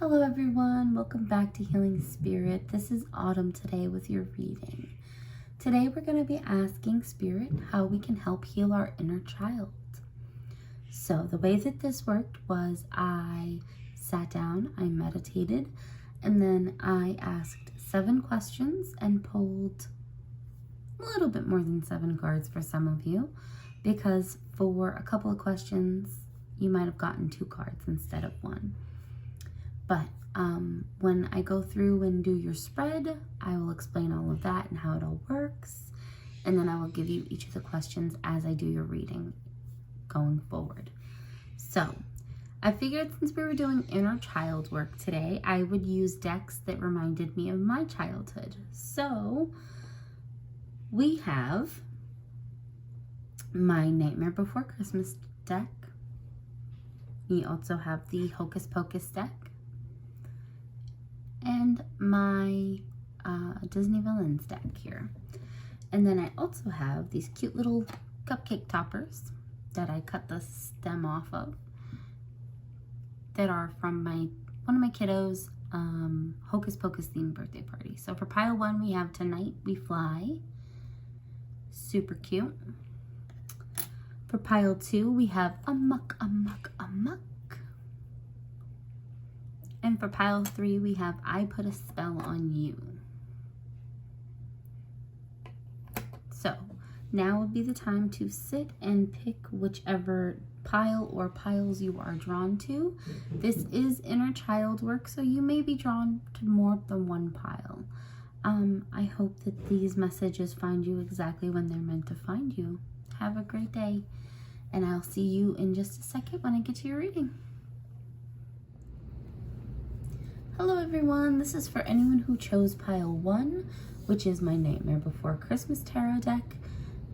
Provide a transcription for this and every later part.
Hello everyone, welcome back to Healing Spirit. This is Autumn today with your reading. Today we're going to be asking Spirit how we can help heal our inner child. So the way that this worked was I sat down, I meditated, and then I asked 7 questions and pulled a little bit more than 7 cards for some of you, because for a couple of questions you might have gotten 2 cards instead of 1. But when I go through and do your spread, I will explain all of that and how it all works. And then I will give you each of the questions as I do your reading going forward. So I figured since we were doing inner child work today, I would use decks that reminded me of my childhood. So we have my Nightmare Before Christmas deck. We also have the Hocus Pocus deck. And my Disney Villains deck here. And then I also have these cute little cupcake toppers that I cut the stem off of that are from one of my kiddos' Hocus Pocus themed birthday party. So for pile 1 we have Tonight We Fly. Super cute. For pile 2 we have Amuk, Amuk, Amuk. And for pile 3, we have I Put a Spell on You. So now would be the time to sit and pick whichever pile or piles you are drawn to. This is inner child work, so you may be drawn to more than one pile. I hope that these messages find you exactly when they're meant to find you. Have a great day, and I'll see you in just a second when I get to your reading. Hello everyone, this is for anyone who chose pile 1, which is my Nightmare Before Christmas tarot deck,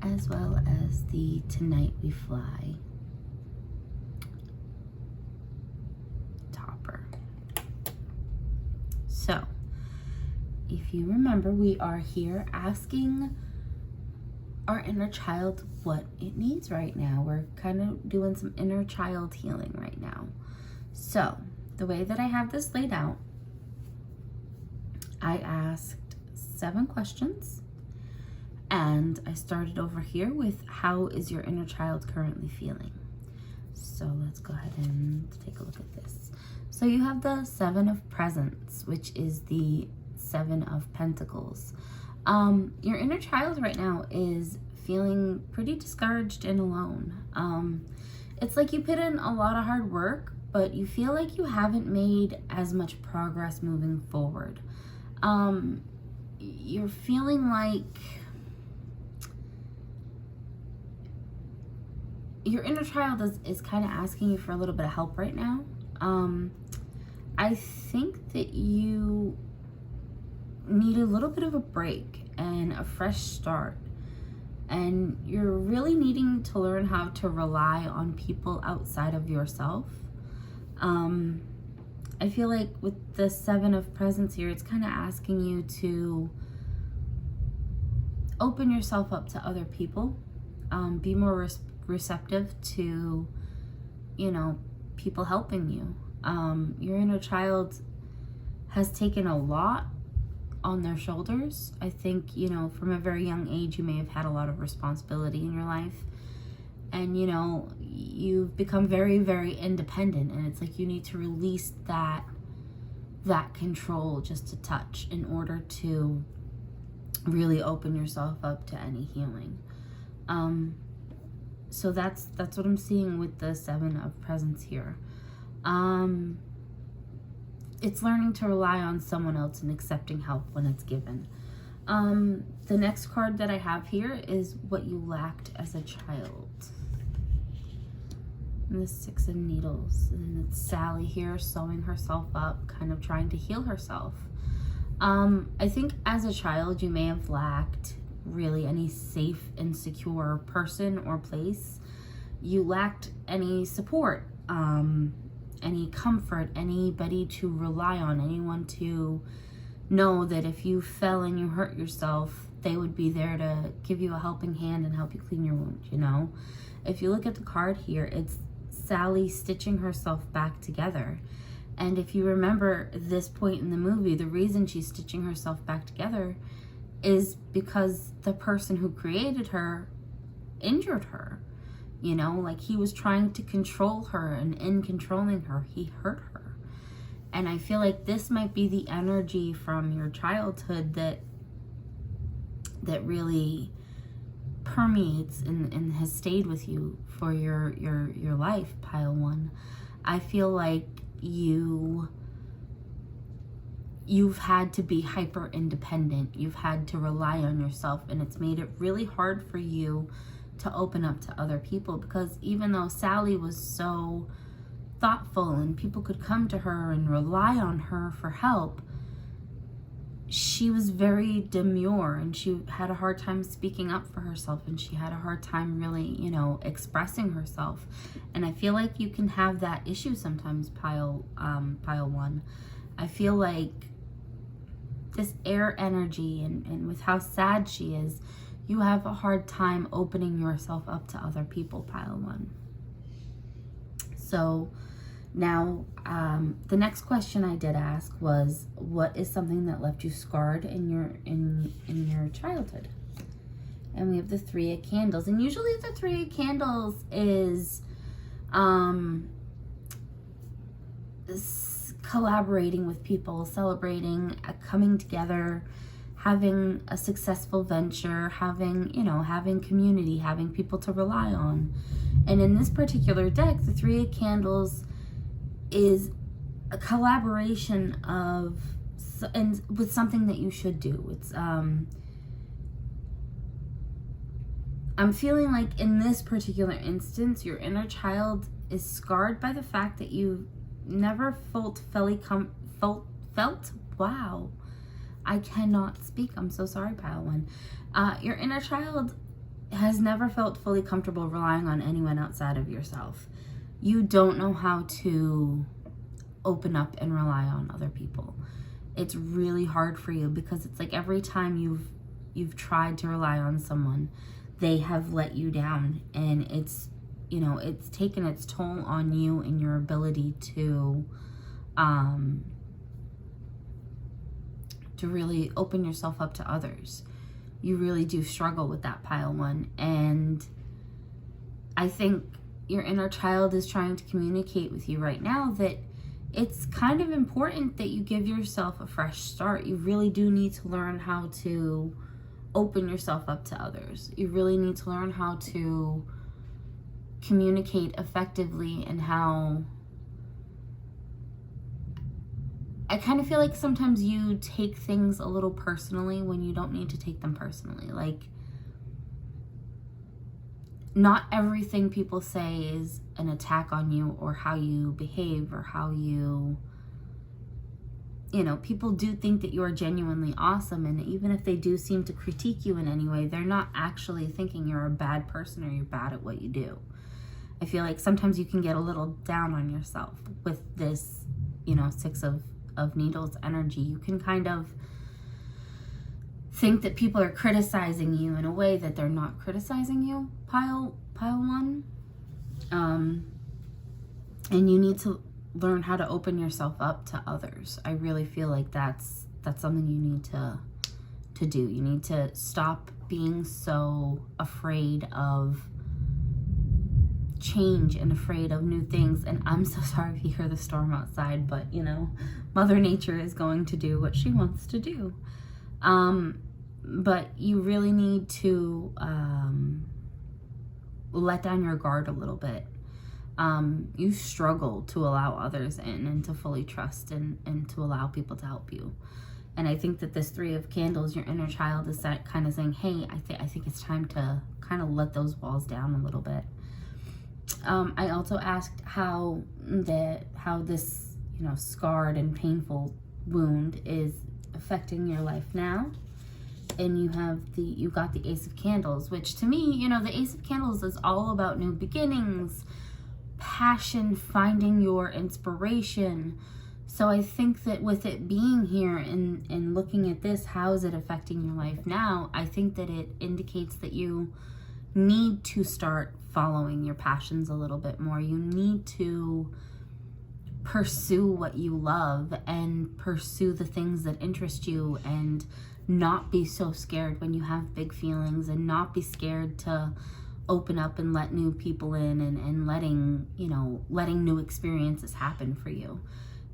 as well as the Tonight We Fly topper. So, if you remember, we are here asking our inner child what it needs right now. We're kind of doing some inner child healing right now. So, the way that I have this laid out, I asked 7 questions, and I started over here with how is your inner child currently feeling. So let's go ahead and take a look at this. So you have the 7 of Presents, which is the 7 of Pentacles. Your inner child right now is feeling pretty discouraged and alone. It's like you put in a lot of hard work, but you feel like you haven't made as much progress moving forward. You're feeling like your inner child is kind of asking you for a little bit of help right now. I think that you need a little bit of a break and a fresh start. And you're really needing to learn how to rely on people outside of yourself. I feel like with the 7 of Presents here, it's kind of asking you to open yourself up to other people, be more receptive to, people helping you. Your inner child has taken a lot on their shoulders. I think, from a very young age, you may have had a lot of responsibility in your life. And, you've become very, very independent. And it's like you need to release that control just a touch in order to really open yourself up to any healing. So that's what I'm seeing with the 7 of Presents here. It's learning to rely on someone else and accepting help when it's given. The next card that I have here is what you lacked as a child. And the 6 of Needles. And it's Sally here sewing herself up, kind of trying to heal herself. I think as a child, you may have lacked really any safe and secure person or place. You lacked any support, any comfort, anybody to rely on, anyone to know that if you fell and you hurt yourself, they would be there to give you a helping hand and help you clean your wound, If you look at the card here, it's Sally stitching herself back together. And if you remember this point in the movie, the reason she's stitching herself back together is because the person who created her injured her. You know, like he was trying to control her, and in controlling her, he hurt her. And I feel like this might be the energy from your childhood that really permeates and has stayed with you for your life, pile 1. I feel like you've had to be hyper independent. You've had to rely on yourself, and it's made it really hard for you to open up to other people, because even though Sally was so thoughtful and people could come to her and rely on her for help, she was very demure, and she had a hard time speaking up for herself, and she had a hard time really, you know, expressing herself. And I feel like you can have that issue sometimes, pile 1. I feel like this air energy, and with how sad she is, you have a hard time opening yourself up to other people, pile 1. So now, the next question I did ask was, what is something that left you scarred in your childhood? And we have the 3 of Candles. And usually the 3 of Candles is collaborating with people, celebrating, coming together, having a successful venture, having community, having people to rely on. And in this particular deck, the 3 of Candles is a collaboration of, and with something that you should do. It's I'm feeling like in this particular instance, your inner child is scarred by the fact that you never felt wow, I cannot speak. I'm so sorry, pile 1. Your inner child has never felt fully comfortable relying on anyone outside of yourself. You don't know how to open up and rely on other people. It's really hard for you, because it's like every time you've tried to rely on someone, they have let you down, and it's, you know, it's taken its toll on you and your ability to really open yourself up to others. You really do struggle with that, pile 1. And I think your inner child is trying to communicate with you right now that it's kind of important that you give yourself a fresh start. You really do need to learn how to open yourself up to others. You really need to learn how to communicate effectively, and how I kind of feel like sometimes you take things a little personally when you don't need to take them personally. Like, not everything people say is an attack on you, or how you behave, or how you know, people do think that you are genuinely awesome, and even if they do seem to critique you in any way, they're not actually thinking you're a bad person or you're bad at what you do. I feel like sometimes you can get a little down on yourself with this, you know, 6 of Needles energy. You can kind of think that people are criticizing you in a way that they're not criticizing you, pile 1. And you need to learn how to open yourself up to others. I really feel like that's something you need to do. You need to stop being so afraid of change and afraid of new things. And I'm so sorry if you hear the storm outside, but you know, Mother Nature is going to do what she wants to do. But you really need to let down your guard a little bit. You struggle to allow others in, and to fully trust, and to allow people to help you. And I think that this 3 of Candles, your inner child is that kind of saying, hey, I think it's time to kind of let those walls down a little bit. I also asked how this, you know, scarred and painful wound is affecting your life now. And you got the Ace of Candles, which to me, you know, the Ace of Candles is all about new beginnings, passion, finding your inspiration. So I think that with it being here and looking at this, how is it affecting your life now? I think that it indicates that you need to start following your passions a little bit more. You need to pursue what you love and pursue the things that interest you, and not be so scared when you have big feelings, and not be scared to open up and let new people in, and letting new experiences happen for you.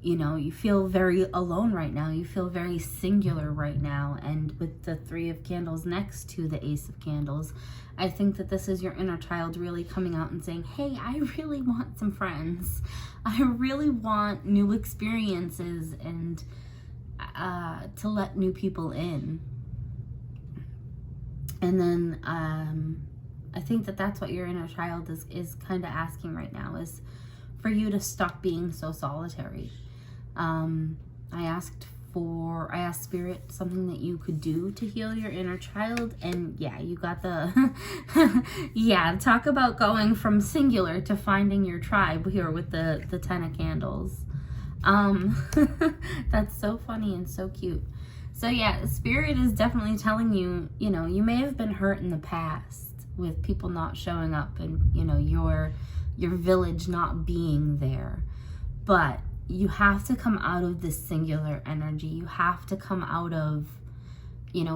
You feel very alone right now. You feel very singular right now. And with the 3 of Candles next to the Ace of Candles, I think that this is your inner child really coming out and saying, hey, I really want some friends. I really want new experiences, and to let new people in. And then I think that that's what your inner child is kind of asking right now, is for you to stop being so solitary. I asked Spirit something that you could do to heal your inner child, and yeah, you got the yeah, talk about going from singular to finding your tribe here with the 10 of Candles. That's so funny and so cute. So yeah, Spirit is definitely telling you, you may have been hurt in the past with people not showing up, and your village not being there, but you have to come out of this singular energy. You have to come out of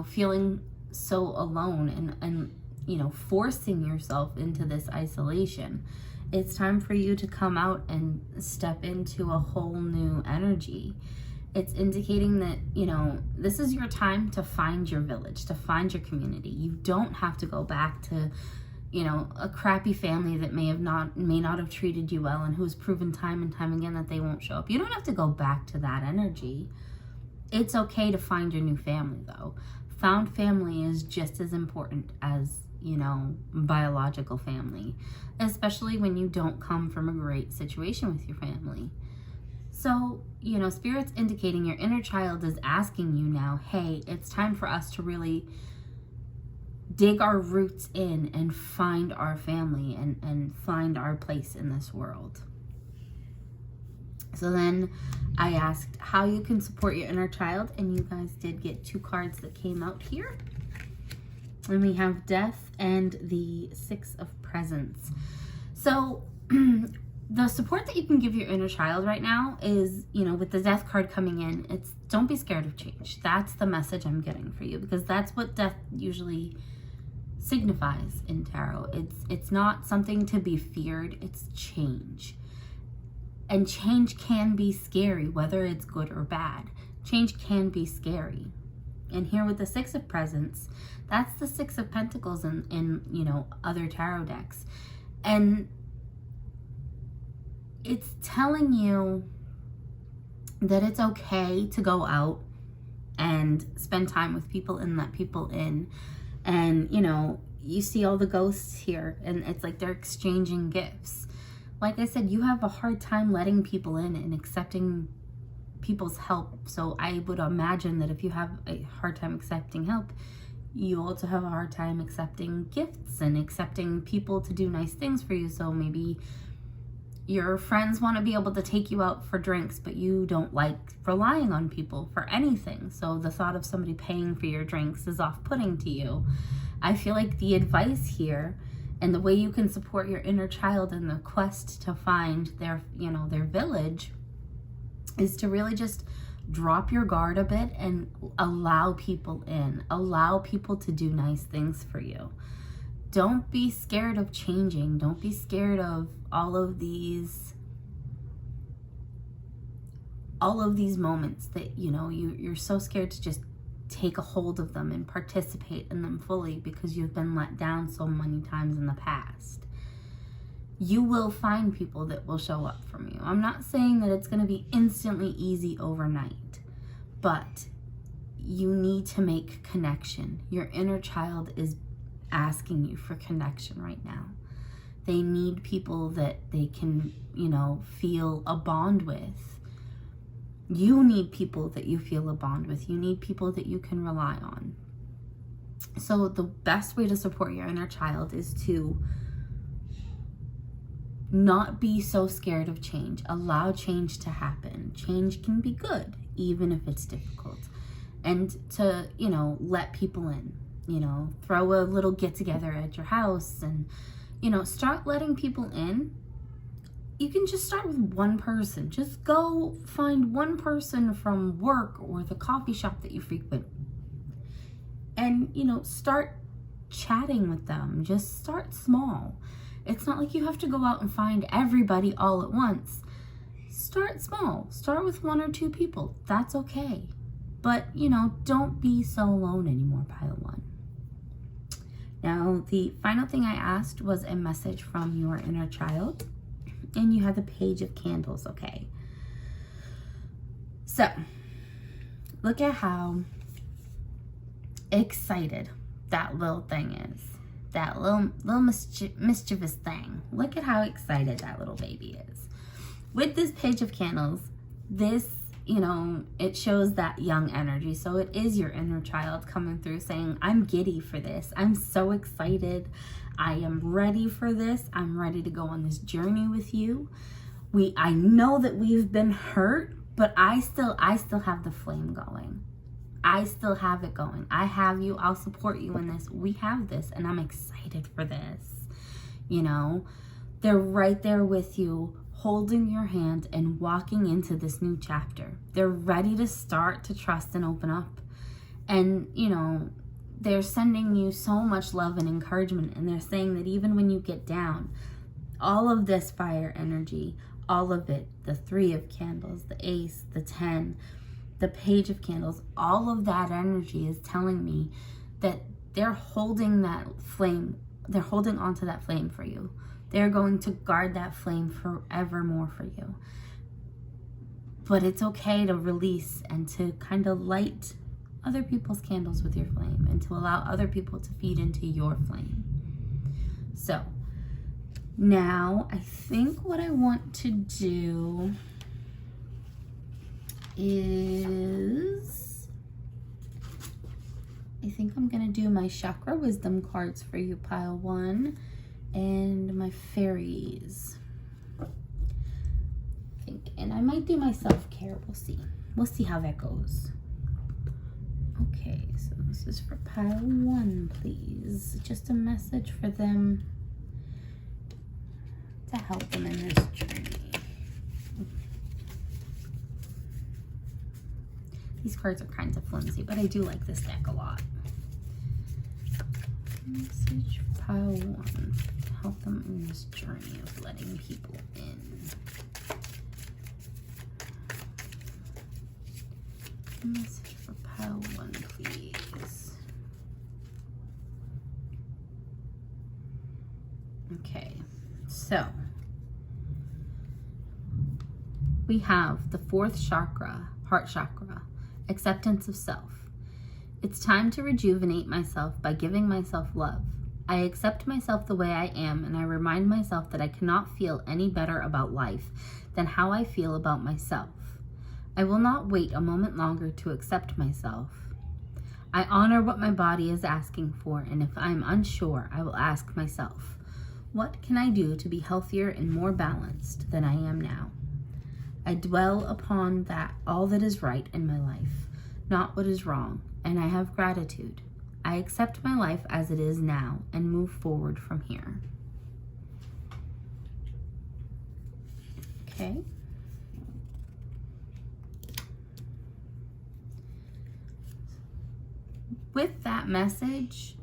feeling so alone, and forcing yourself into this isolation. It's time for you to come out and step into a whole new energy. It's indicating that this is your time to find your village, to find your community. You don't have to go back to a crappy family that may not have treated you well, and who's proven time and time again that they won't show up. You don't have to go back to that energy. It's okay to find your new family, though. Found family is just as important as biological family, especially when you don't come from a great situation with your family. So Spirit's indicating your inner child is asking you now, hey, it's time for us to really dig our roots in and find our family, and find our place in this world. So then I asked how you can support your inner child, and you guys did get 2 cards that came out here. And we have Death and the 6 of Presents. So the support that you can give your inner child right now is, with the Death card coming in, it's don't be scared of change. That's the message I'm getting for you, because that's what death usually signifies in tarot. It's not something to be feared, it's change. And change can be scary, whether it's good or bad. Change can be scary. And here with the 6 of Presents, that's the 6 of Pentacles in other tarot decks. And it's telling you that it's okay to go out and spend time with people and let people in. And, you see all the ghosts here, and it's like they're exchanging gifts. Like I said, you have a hard time letting people in and accepting people's help. So I would imagine that if you have a hard time accepting help, you also have a hard time accepting gifts and accepting people to do nice things for you. So maybe your friends want to be able to take you out for drinks, but you don't like relying on people for anything. So the thought of somebody paying for your drinks is off-putting to you. I feel like the advice here and the way you can support your inner child in the quest to find their village is to really just drop your guard a bit and allow people in. Allow people to do nice things for you. Don't be scared of changing. Don't be scared of all of these moments that, you're so scared to just take a hold of them and participate in them fully because you've been let down so many times in the past. You will find people that will show up from you. I'm not saying that it's going to be instantly easy overnight, but you need to make connection. Your inner child is asking you for connection right now. They need people that they can, feel a bond with. You need people that you feel a bond with. You need people that you can rely on. So the best way to support your inner child is to not be so scared of change. Allow change to happen. Change can be good, even if it's difficult. And to, let people in. Throw a little get together at your house and, start letting people in you can just start with one person. Just go find one person from work or the coffee shop that you frequent and, start chatting with them. Just start small. It's not like you have to go out and find everybody all at once. Start small. Start with 1 or 2 people. That's okay. But, don't be so alone anymore, pile 1. Now, the final thing I asked was a message from your inner child. And you have the Page of Candles, okay? So, look at how excited that little thing is. That little mischievous thing. Look at how excited that little baby is. With this Page of Candles, this, it shows that young energy. So it is your inner child coming through saying, I'm giddy for this. I'm so excited. I am ready for this. I'm ready to go on this journey with you. I know that we've been hurt, but I still have the flame going. I still have it going. I have you. I'll support you in this. We have this, and I'm excited for this. They're right there with you, holding your hand and walking into this new chapter. They're ready to start to trust and open up. And, they're sending you so much love and encouragement, and they're saying that even when you get down, all of this fire energy, all of it, the 3 of Candles, the Ace, the 10, the Page of Candles, all of that energy is telling me that they're holding that flame, they're holding onto that flame for you. They're going to guard that flame forevermore for you. But it's okay to release and to kind of light other people's candles with your flame and to allow other people to feed into your flame. So now I think what I want to do is, I think I'm going to do my chakra wisdom cards for you, pile 1, and my fairies. And I might do my self-care. We'll see how that goes. Okay, so this is for pile 1, please. Just a message for them to help them in this journey. These cards are kind of flimsy, but I do like this deck a lot. Message for pile 1. Help them in this journey of letting people in. Message for pile 1, please. Okay, so we have the 4th chakra, heart chakra, acceptance of self. It's time to rejuvenate myself by giving myself love. I accept myself the way I am, and I remind myself that I cannot feel any better about life than how I feel about myself. I will not wait a moment longer to accept myself. I honor what my body is asking for, and if I'm unsure, I will ask myself, what can I do to be healthier and more balanced than I am now? I dwell upon all that is right in my life, not what is wrong, and I have gratitude. I accept my life as it is now and move forward from here. Okay. With that message,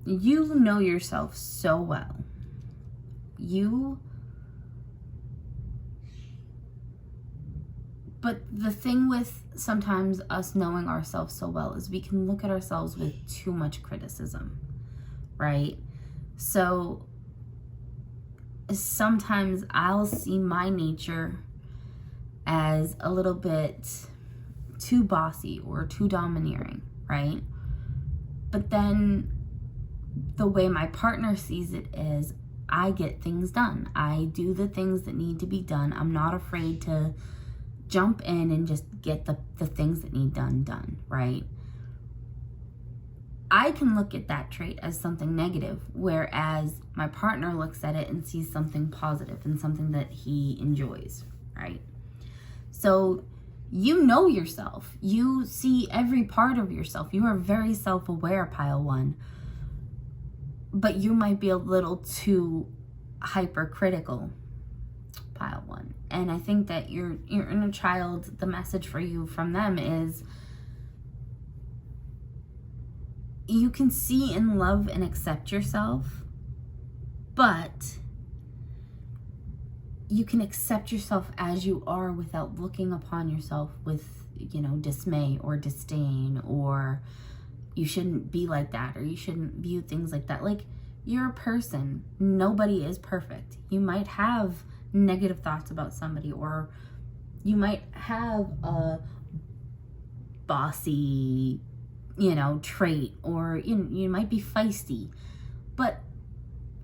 you know yourself so well. But the thing with sometimes us knowing ourselves so well is we can look at ourselves with too much criticism, right? So sometimes I'll see my nature as a little bit too bossy or too domineering, right? But then the way my partner sees it is I get things done. I do the things that need to be done. I'm not afraid to jump in and just get the things that need done, right? I can look at that trait as something negative, whereas my partner looks at it and sees something positive and something that he enjoys, right? So you know yourself. You see every part of yourself. You are very self-aware, pile 1. but you might be a little too hypercritical, pile 1. And I think that your inner child, the message for you from them is you can see and love and accept yourself, but you can accept yourself as you are without looking upon yourself with, dismay or disdain, or you shouldn't be like that, or you shouldn't view things like that. Like, you're a person. Nobody is perfect. You might have negative thoughts about somebody, or you might have a bossy, trait, or you might be feisty. But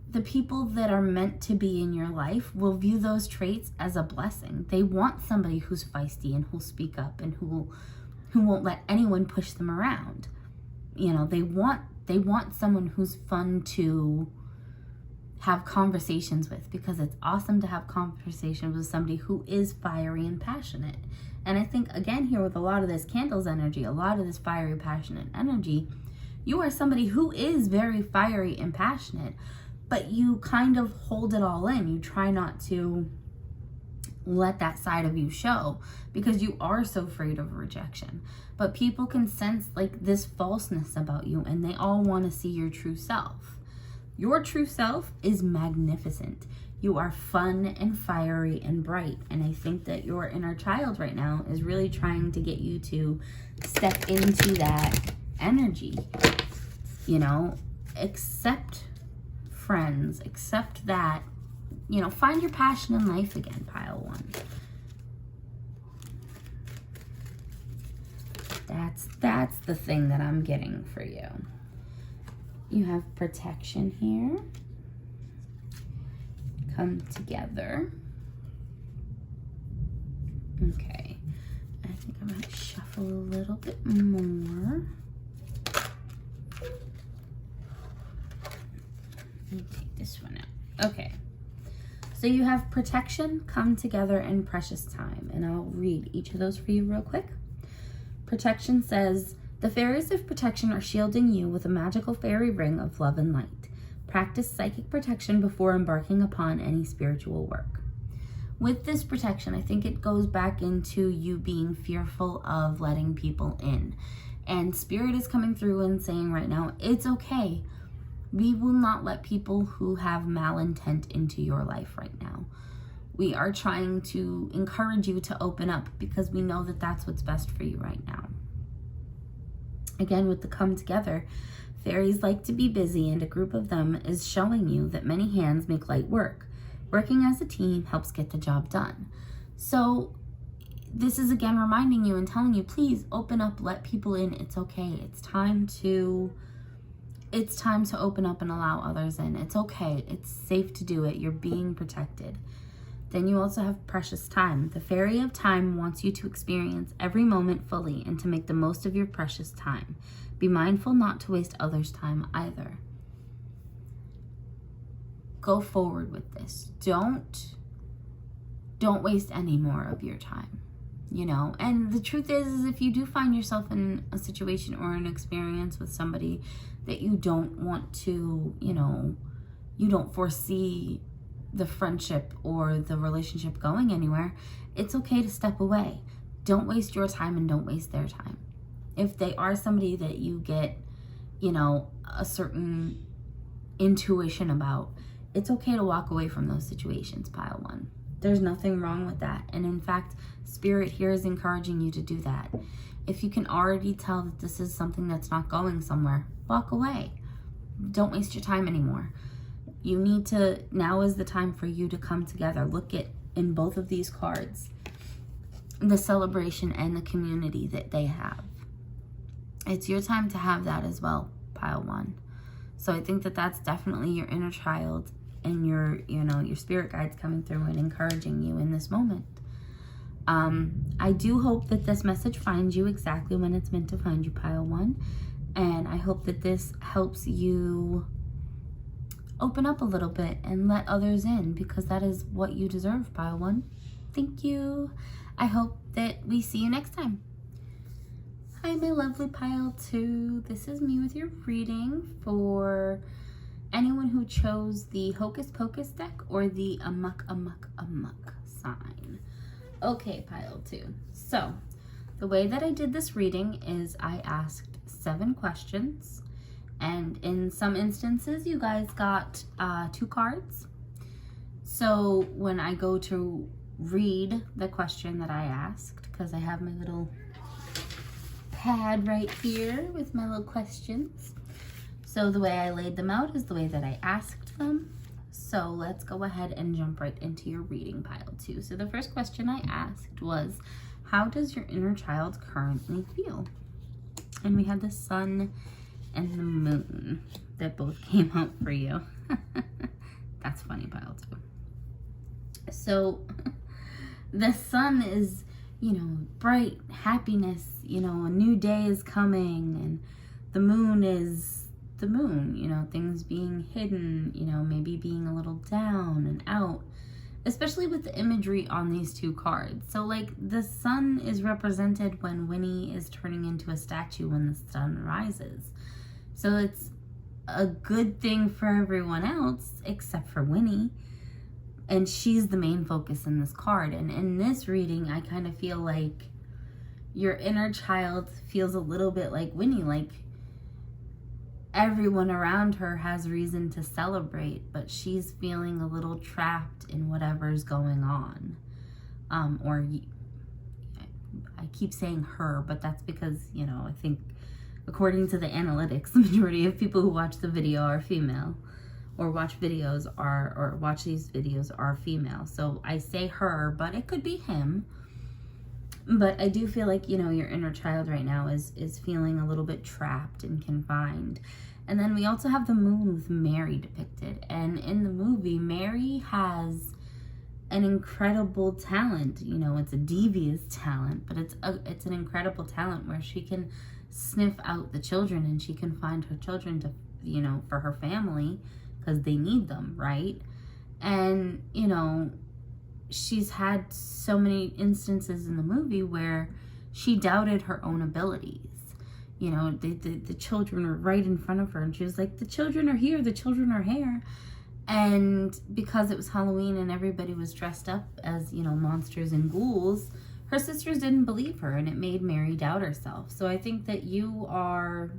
the people that are meant to be in your life will view those traits as a blessing. They want somebody who's feisty and who'll speak up and who won't let anyone push them around. They want someone who's fun to have conversations with, because it's awesome to have conversations with somebody who is fiery and passionate. And I think, again, here with a lot of this candles energy, a lot of this fiery, passionate energy, you are somebody who is very fiery and passionate, but you kind of hold it all in. You try not to let that side of you show because you are so afraid of rejection. But people can sense like this falseness about you, and they all want to see your true self. Your true self is magnificent. You are fun and fiery and bright. And I think that your inner child right now is really trying to get you to step into that energy. Accept friends, accept that, find your passion in life again, pile 1. That's the thing that I'm getting for you. You have protection here. Come together. Okay. I think I might shuffle a little bit more. Let me take this one out. Okay. So you have protection, come together, and precious time. And I'll read each of those for you real quick. Protection says, the fairies of protection are shielding you with a magical fairy ring of love and light. Practice psychic protection before embarking upon any spiritual work. With this protection, I think it goes back into you being fearful of letting people in. And Spirit is coming through and saying right now, it's okay. We will not let people who have malintent into your life right now. We are trying to encourage you to open up because we know that that's what's best for you right now. Again, with the come together, fairies like to be busy, and a group of them is showing you that many hands make light work. Working as a team helps get the job done. So this is again reminding you and telling you, please open up, let people in. It's okay. It's time to open up and allow others in. It's okay. It's safe to do it. You're being protected. Then you also have precious time. The fairy of time wants you to experience every moment fully and to make the most of your precious time. Be mindful not to waste others' time either. Go forward with this. Don't waste any more of your time, And the truth is if you do find yourself in a situation or an experience with somebody that you don't want to, you don't foresee the friendship or the relationship going anywhere, it's okay to step away. Don't waste your time and don't waste their time. If they are somebody that you get, a certain intuition about, it's okay to walk away from those situations, pile 1. There's nothing wrong with that. And in fact, Spirit here is encouraging you to do that. If you can already tell that this is something that's not going somewhere, walk away. Don't waste your time anymore. You need to, now is the time for you to come together. Look at, in both of these cards, the celebration and the community that they have. It's your time to have that as well, pile 1. So I think that that's definitely your inner child and your spirit guides coming through and encouraging you in this moment. I do hope that this message finds you exactly when it's meant to find you, pile 1. And I hope that this helps you open up a little bit and let others in, because that is what you deserve, pile 1. Thank you. I hope that we see you next time. Hi, my lovely pile 2. This is me with your reading for Anyone who chose the Hocus Pocus deck or the Amuk sign. Okay, pile 2. So, the way that I did this reading is I asked 7 questions, and in some instances you guys got 2 cards. So when I go to read the question that I asked, because I have my little pad right here with my little questions. So the way I laid them out is the way that I asked them. So let's go ahead and jump right into your reading, pile 2. So the first question I asked was, how does your inner child currently feel? And we had the sun and the moon that both came out for you. That's funny, pile 2. So the sun is, bright happiness, a new day is coming, and the moon is the moon, things being hidden, maybe being a little down and out, especially with the imagery on these 2 cards. So like the sun is represented when Winnie is turning into a statue when the sun rises. So it's a good thing for everyone else except for Winnie. And she's the main focus in this card. And in this reading, I kind of feel like your inner child feels a little bit like Winnie, like everyone around her has reason to celebrate, but she's feeling a little trapped in whatever's going on. I keep saying her, but that's because, I think according to the analytics, the majority of people who watch the video are female. Or watch these videos are female. So I say her, but it could be him. But I do feel like, your inner child right now is feeling a little bit trapped and confined. And then we also have the moon with Mary depicted. And in the movie, Mary has an incredible talent. It's a devious talent, but it's an incredible talent where she can sniff out the children, and she can find her children to, for her family, because they need them, right? And, she's had so many instances in the movie where she doubted her own abilities. The children are right in front of her, and she was like, the children are here, the children are here. And because it was Halloween and everybody was dressed up as, monsters and ghouls, her sisters didn't believe her, and it made Mary doubt herself. So I think that you are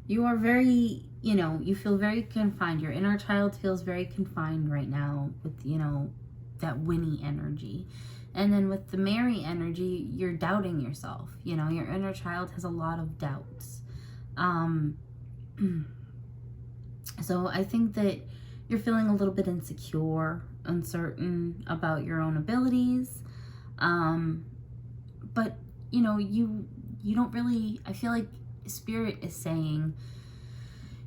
very, you feel very confined. Your inner child feels very confined right now with, that Winnie energy. And then with the Mary energy, you're doubting yourself. Your inner child has a lot of doubts. So I think that you're feeling a little bit insecure, uncertain about your own abilities. But, you don't really, I feel like Spirit is saying,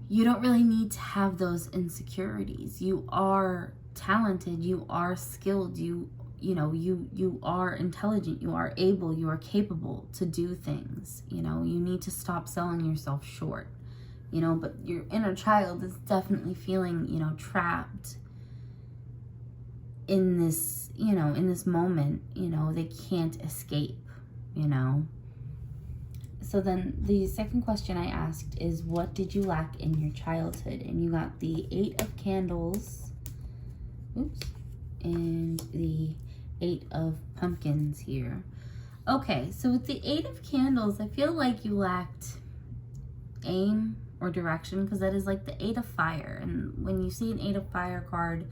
you don't really need to have those insecurities. You are talented, you are skilled, you are intelligent, you are able, you are capable to do things. You need to stop selling yourself short. But your inner child is definitely feeling, trapped in this, in this moment. They can't escape, So then the second question I asked is, what did you lack in your childhood? And you got the 8 of candles, and the 8 of pumpkins here. Okay, so with the 8 of candles, I feel like you lacked aim or direction, because that is like the 8 of fire. And when you see an 8 of fire card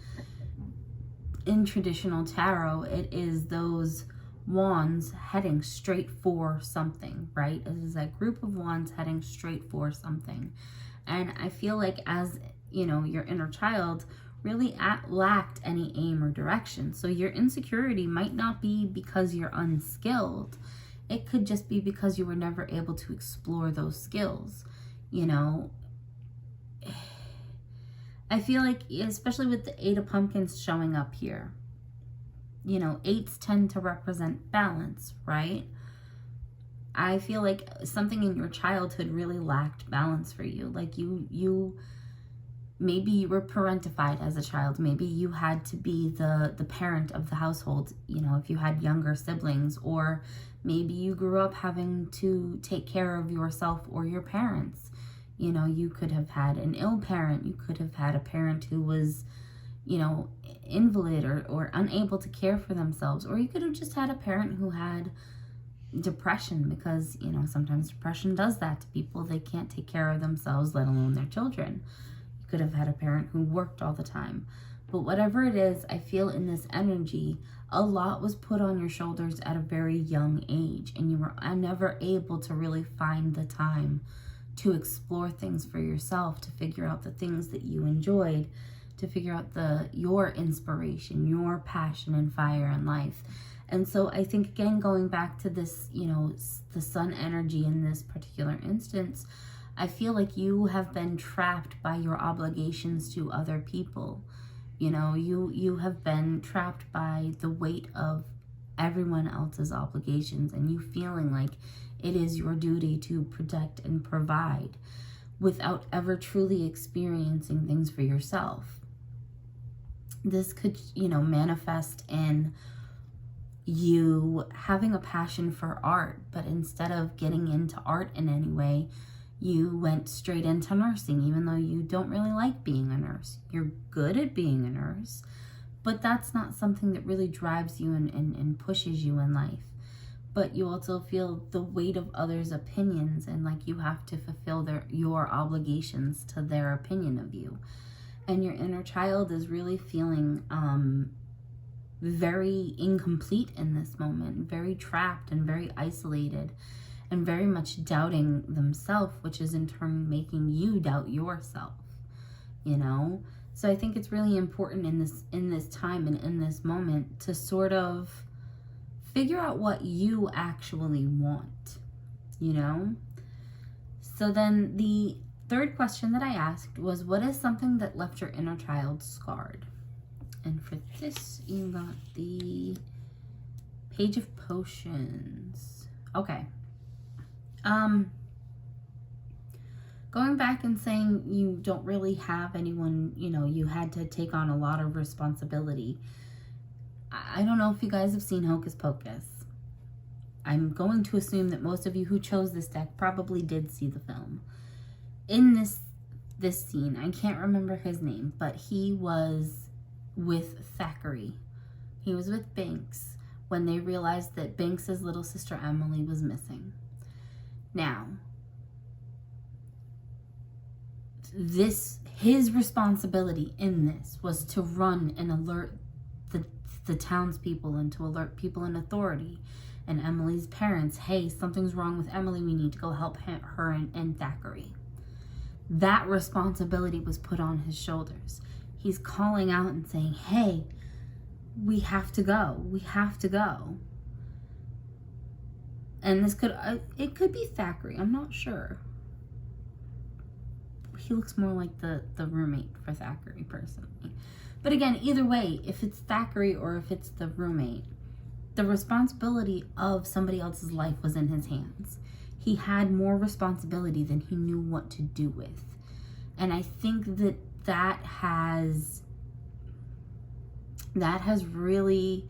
in traditional tarot, it is those wands heading straight for something, right? It is that group of wands heading straight for something. And I feel like as, your inner child really lacked any aim or direction. So your insecurity might not be because you're unskilled. It could just be because you were never able to explore those skills. I feel like, especially with the 8 of pumpkins showing up here, 8s tend to represent balance, right? I feel like something in your childhood really lacked balance for you. Like maybe you were parentified as a child. Maybe you had to be the parent of the household, if you had younger siblings, or maybe you grew up having to take care of yourself or your parents. You know, you could have had an ill parent. You could have had a parent who was, you know, invalid or unable to care for themselves. Or you could have just had a parent who had depression, because, you know, sometimes depression does that to people. They can't take care of themselves, let alone their children. You could have had a parent who worked all the time. But whatever it is, I feel in this energy, a lot was put on your shoulders at a very young age, and you were never able to really find the time to explore things for yourself, to figure out the things that you enjoyed, to figure out your inspiration, your passion and fire in life. And so I think, again, going back to this, you know, the sun energy in this particular instance, I feel like you have been trapped by your obligations to other people. You know, you have been trapped by the weight of everyone else's obligations, and you feeling like it is your duty to protect and provide without ever truly experiencing things for yourself. This could, you know, manifest in you having a passion for art, but instead of getting into art in any way, you went straight into nursing, even though you don't really like being a nurse. You're good at being a nurse, but that's not something that really drives you and pushes you in life. But you also feel the weight of others' opinions, and like you have to fulfill your obligations to their opinion of you. And your inner child is really feeling very incomplete in this moment, very trapped and very isolated, and very much doubting themselves, which is in turn making you doubt yourself, you know? So I think it's really important in this time and in this moment to sort of figure out what you actually want, you know? So then the third question that I asked was, what is something that left your inner child scarred? And for this, you got the Page of Potions. Okay. Going back and saying you don't really have anyone, you know, you had to take on a lot of responsibility. I don't know if you guys have seen Hocus Pocus. I'm going to assume that most of you who chose this deck probably did see the film. In this scene, I can't remember his name, but he was with Thackeray. He was with Binks when they realized that Binks's little sister Emily was missing. Now, his responsibility in this was to run and alert the townspeople and to alert people in authority and Emily's parents. Hey, something's wrong with Emily. We need to go help her and Thackeray. That responsibility was put on his shoulders. He's calling out and saying, hey, we have to go. We have to go. And this it could be Thackeray. I'm not sure. He looks more like the roommate for Thackeray, personally. But again, either way, if it's Thackeray or if it's the roommate, the responsibility of somebody else's life was in his hands. He had more responsibility than he knew what to do with. And I think that has really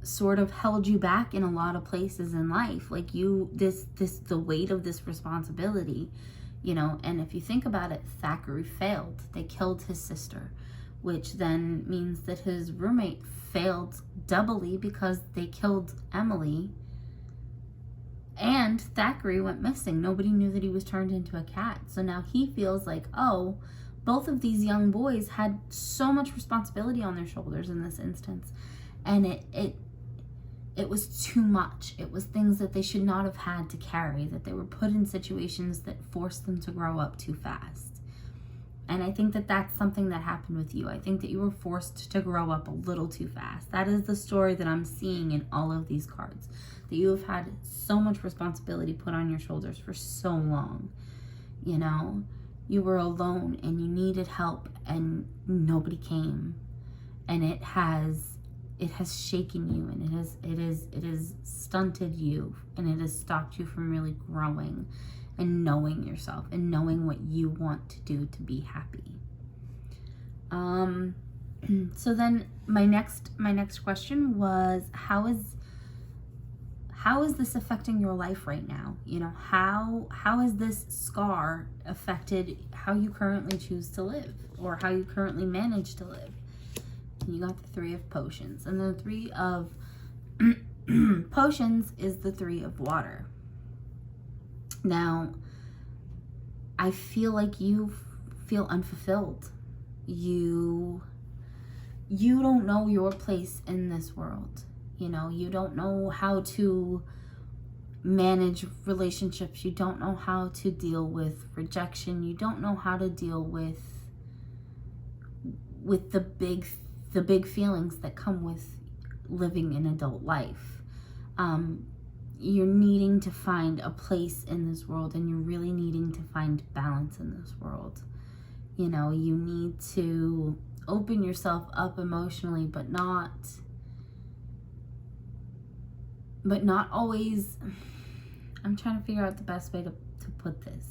sort of held you back in a lot of places in life. Like the weight of this responsibility, you know. And if you think about it, Thackeray failed. They killed his sister, which then means that his roommate failed doubly because they killed Emily. And Thackeray went missing. Nobody knew that he was turned into a cat. So now he feels like, oh, both of these young boys had so much responsibility on their shoulders in this instance. And it was too much. It was things that they should not have had to carry, that they were put in situations that forced them to grow up too fast. And I think that that's something that happened with you. I think that you were forced to grow up a little too fast. That is the story that I'm seeing in all of these cards. That you have had so much responsibility put on your shoulders for so long. You know, you were alone and you needed help and nobody came. And it has shaken you, and it has stunted you, and it has stopped you from really growing and knowing yourself and knowing what you want to do to be happy. So then my next question was, how how is this affecting your life right now? You know, how has this scar affected how you currently choose to live, or how you currently manage to live? And you got the 3 of potions, and the 3 of potions is the 3 of water. Now, I feel like you feel unfulfilled. You don't know your place in this world. You know, you don't know how to manage relationships. You don't know how to deal with rejection. You don't know how to deal with the big feelings that come with living an adult life. You're needing to find a place in this world, and you're really needing to find balance in this world. You know, you need to open yourself up emotionally, but not always. I'm trying to figure out the best way to put this.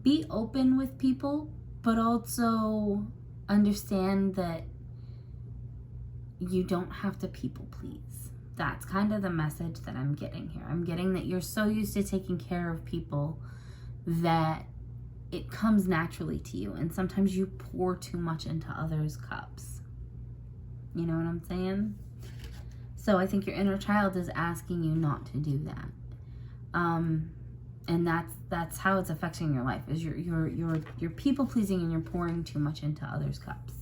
Be open with people, but also understand that you don't have to people please. That's kind of the message that I'm getting here. I'm getting that you're so used to taking care of people that it comes naturally to you. And sometimes you pour too much into others' cups. You know what I'm saying? So I think your inner child is asking you not to do that. And that's how it's affecting your life, is you're people pleasing and you're pouring too much into others' cups.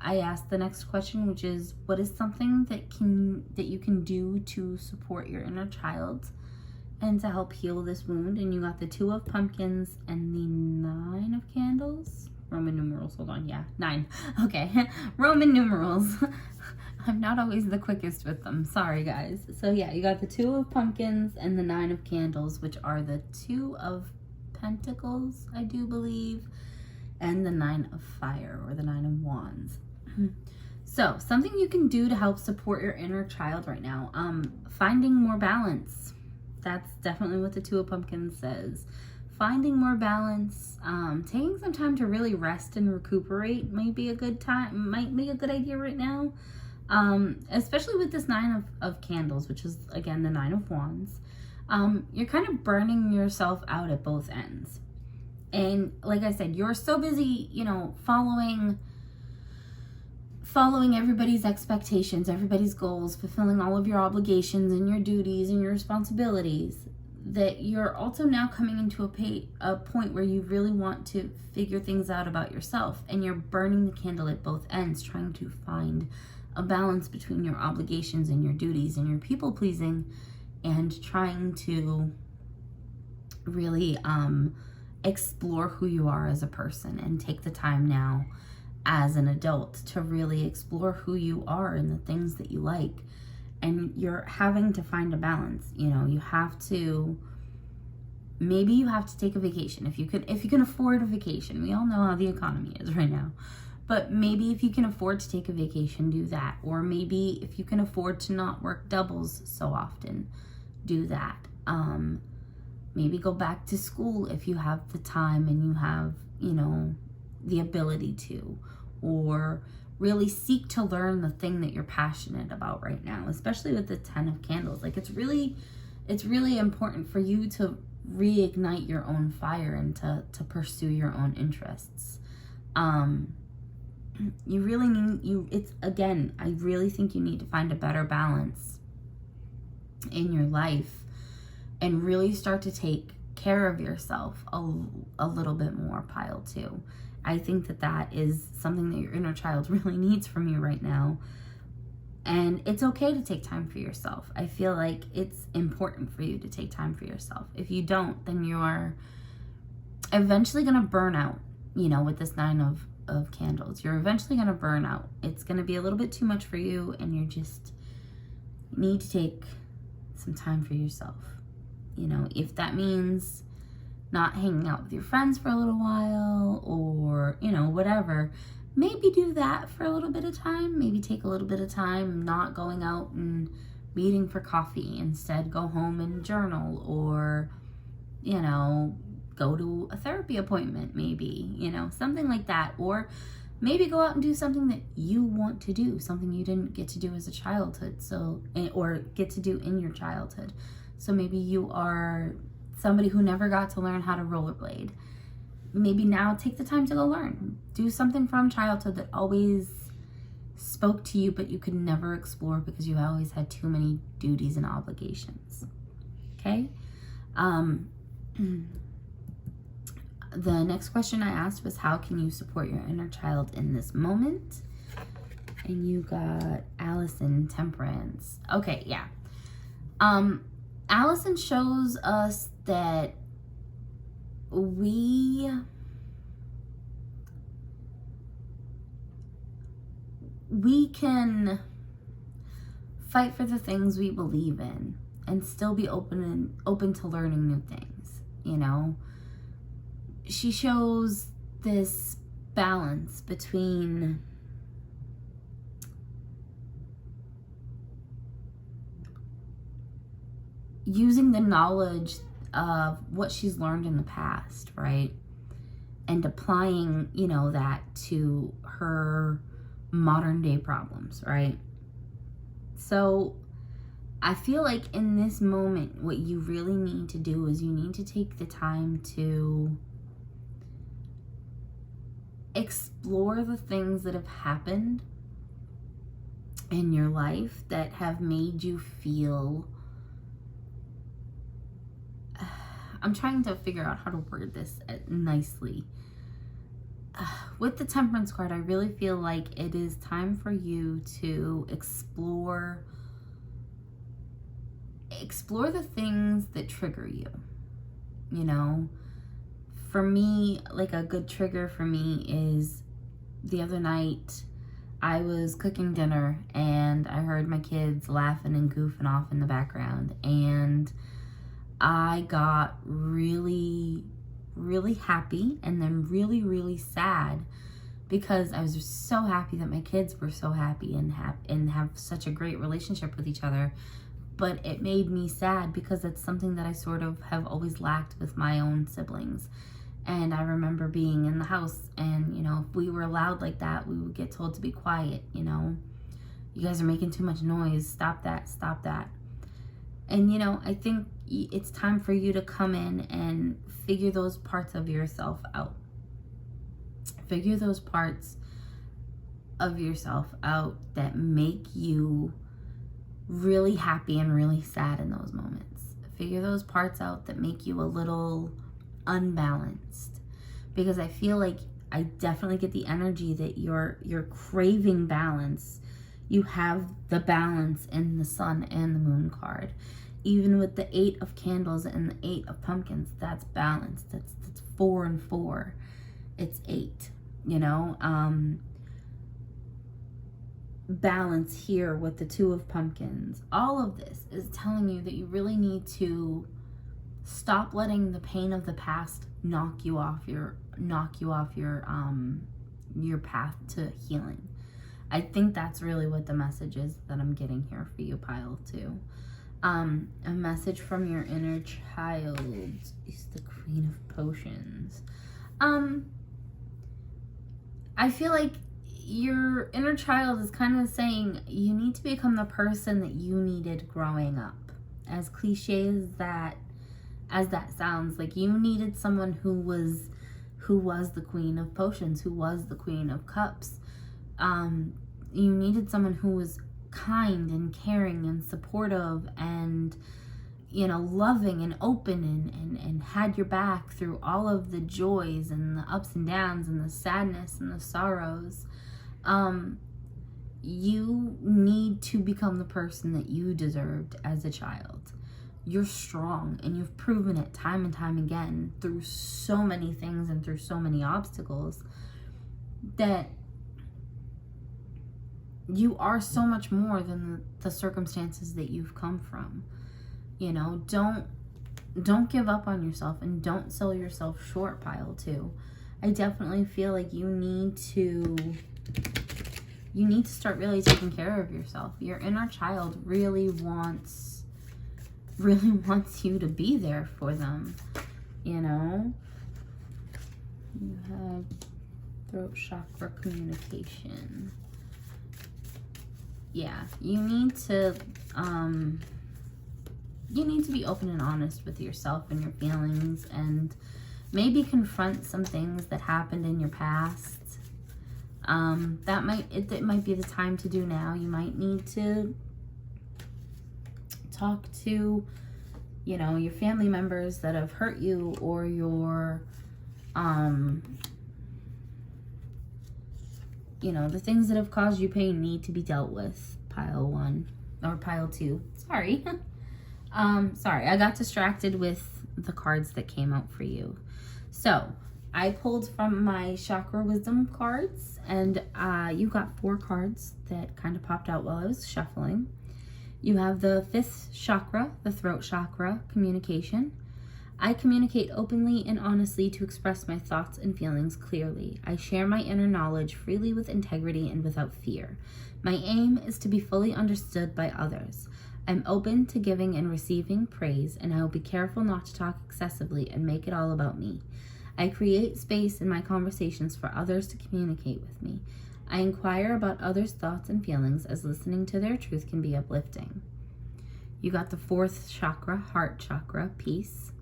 I asked the next question, which is, what is something that you can do to support your inner child and to help heal this wound? And you got the 2 of pumpkins and the 9 of candles. Roman numerals, hold on, yeah, 9. Okay, Roman numerals. I'm not always the quickest with them, sorry guys. So yeah, you got the 2 of pumpkins and the 9 of candles, which are the 2 of pentacles, I do believe, and the 9 of fire, or the 9 of wands. So something you can do to help support your inner child right now, finding more balance. That's definitely what the 2 of pumpkins says. Finding more balance, taking some time to really rest and recuperate might be a good idea right now. Especially with this 9 of candles, which is again the 9 of wands. You're kind of burning yourself out at both ends. And like I said, you're so busy, you know, following everybody's expectations, everybody's goals, fulfilling all of your obligations and your duties and your responsibilities, that you're also now coming into a point where you really want to figure things out about yourself, and you're burning the candle at both ends, trying to find a balance between your obligations and your duties and your people pleasing, and trying to really explore who you are as a person, and take the time now as an adult to really explore who you are and the things that you like. And you're having to find a balance. You know, maybe you have to take a vacation if you can afford a vacation. We all know how the economy is right now. But maybe if you can afford to take a vacation, do that. Or maybe if you can afford to not work doubles so often, do that. Maybe go back to school if you have the time and you have, you know, the ability to. Or really seek to learn the thing that you're passionate about right now, especially with the 10 of candles. Like, it's really important for you to reignite your own fire and to pursue your own interests. You really I really think you need to find a better balance in your life and really start to take care of yourself a little bit more, pile 2. I think that is something that your inner child really needs from you right now. And it's okay to take time for yourself. I feel like it's important for you to take time for yourself. If you don't, then you're eventually going to burn out, you know, with this 9 of candles. You're eventually going to burn out. It's going to be a little bit too much for you, and you just need to take some time for yourself. You know, if that means not hanging out with your friends for a little while, or, you know, whatever, maybe do that for a little bit of time. Maybe take a little bit of time not going out and meeting for coffee. Instead, go home and journal, or, you know, go to a therapy appointment, maybe, you know, something like that. Or maybe go out and do something that you want to do, something you didn't get to do as a childhood, or get to do in your childhood. So maybe you are somebody who never got to learn how to rollerblade. Maybe now take the time to go learn. Do something from childhood that always spoke to you, but you could never explore because you always had too many duties and obligations. Okay? The next question I asked was, how can you support your inner child in this moment? And you got Allison, Temperance. Okay, yeah. Allison shows us that we can fight for the things we believe in and still be open to learning new things, you know? She shows this balance between using the knowledge of what she's learned in the past, right? And applying, you know, that to her modern day problems, right? So I feel like in this moment, what you really need to do is you need to take the time to explore the things that have happened in your life that have made you feel, I'm trying to figure out how to word this nicely. With the Temperance card, I really feel like it is time for you to explore the things that trigger you, you know? For me, like a good trigger for me is the other night I was cooking dinner and I heard my kids laughing and goofing off in the background, and I got really, really happy and then really, really sad because I was just so happy that my kids were so happy and have such a great relationship with each other. But it made me sad because it's something that I sort of have always lacked with my own siblings. And I remember being in the house and, you know, if we were loud like that, we would get told to be quiet, you know. You guys are making too much noise. Stop that. Stop that. And, you know, I think it's time for you to come in and figure those parts of yourself out. Figure those parts of yourself out that make you really happy and really sad in those moments. Figure those parts out that make you a little unbalanced, because I feel like I definitely get the energy that you're craving balance. You have the balance in the Sun and the Moon card. Even with the 8 of Candles and the 8 of Pumpkins, that's balanced. That's 4 and 4. It's 8, you know? Balance here with the 2 of Pumpkins. All of this is telling you that you really need to stop letting the pain of the past knock you off your path to healing. I think that's really what the message is that I'm getting here for you, Pile 2. A message from your inner child is the Queen of Potions. I feel like your inner child is kind of saying you need to become the person that you needed growing up. As cliche as that sounds, like you needed someone who was the Queen of Potions, who was the Queen of Cups. You needed someone who was kind and caring and supportive and, you know, loving and open and had your back through all of the joys and the ups and downs and the sadness and the sorrows. You need to become the person that you deserved as a child. You're strong, and you've proven it time and time again through so many things and through so many obstacles that you are so much more than the circumstances that you've come from. You know, don't give up on yourself and don't sell yourself short, Pile 2. I definitely feel like you need to start really taking care of yourself. Your inner child really wants you to be there for them, you know. You have throat chakra communication. Yeah, you need to be open and honest with yourself and your feelings, and maybe confront some things that happened in your past. It might be the time to do now. You might need to talk to, you know, your family members that have hurt you, or your, you know, the things that have caused you pain need to be dealt with. Pile 1 or pile 2. Sorry. Sorry, I got distracted with the cards that came out for you. So I pulled from my chakra wisdom cards, and you got 4 cards that kind of popped out while I was shuffling. You have the 5th chakra, the throat chakra, communication. I communicate openly and honestly to express my thoughts and feelings clearly. I share my inner knowledge freely with integrity and without fear. My aim is to be fully understood by others. I'm open to giving and receiving praise, and I will be careful not to talk excessively and make it all about me. I create space in my conversations for others to communicate with me. I inquire about others' thoughts and feelings, as listening to their truth can be uplifting. You got the 4th chakra, heart chakra, peace.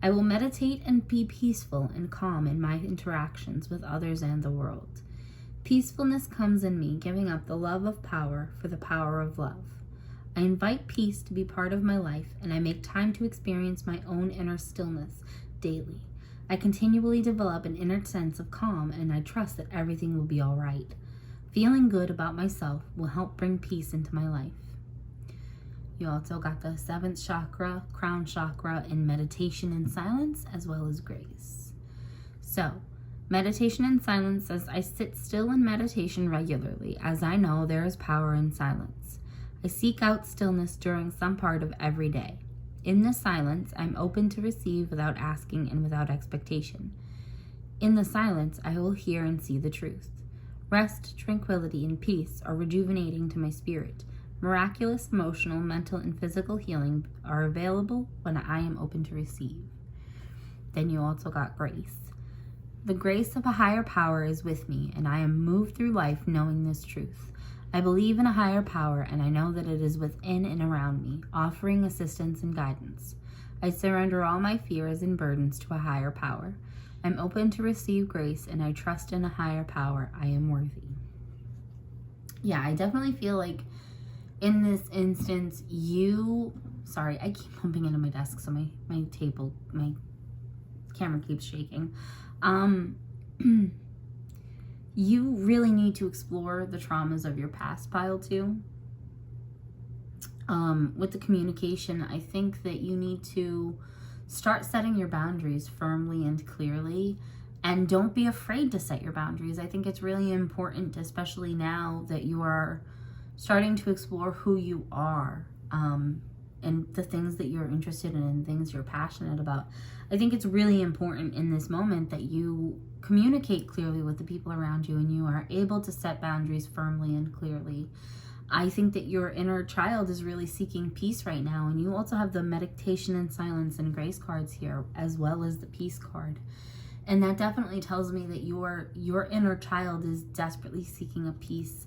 I will meditate and be peaceful and calm in my interactions with others and the world. Peacefulness comes in me, giving up the love of power for the power of love. I invite peace to be part of my life, and I make time to experience my own inner stillness daily. I continually develop an inner sense of calm, and I trust that everything will be all right. Feeling good about myself will help bring peace into my life. You also got the 7th chakra, crown chakra, in meditation and silence, as well as grace. So, meditation and silence says, I sit still in meditation regularly, as I know there is power in silence. I seek out stillness during some part of every day. In the silence, I'm open to receive without asking and without expectation. In the silence, I will hear and see the truth. Rest, tranquility, and peace are rejuvenating to my spirit. Miraculous emotional, mental, and physical healing are available when I am open to receive. Then you also got grace. The grace of a higher power is with me, and I am moved through life knowing this truth. I believe in a higher power, and I know that it is within and around me, offering assistance and guidance. I surrender all my fears and burdens to a higher power. I'm open to receive grace, and I trust in a higher power. I am worthy. Yeah, I definitely feel like in this instance, sorry, I keep bumping into my desk, so my camera keeps shaking. You really need to explore the traumas of your past, pile 2. With the communication, I think that you need to start setting your boundaries firmly and clearly, and don't be afraid to set your boundaries. I think it's really important, especially now that you are starting to explore who you are, and the things that you're interested in and things you're passionate about. I think it's really important in this moment that you communicate clearly with the people around you, and you are able to set boundaries firmly and clearly. I think that your inner child is really seeking peace right now, and you also have the meditation and silence and grace cards here, as well as the peace card. And that definitely tells me that your inner child is desperately seeking a peace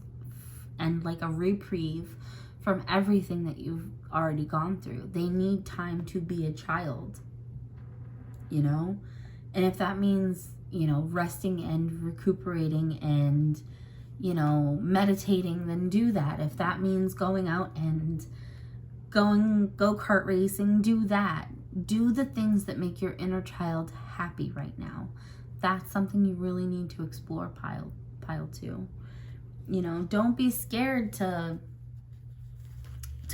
and like a reprieve from everything that you've already gone through. They need time to be a child, you know? And if that means, you know, resting and recuperating and, you know, meditating, then do that. If that means going out and go-kart racing, do that. Do the things that make your inner child happy right now. That's something you really need to explore, pile 2. You know, don't be scared to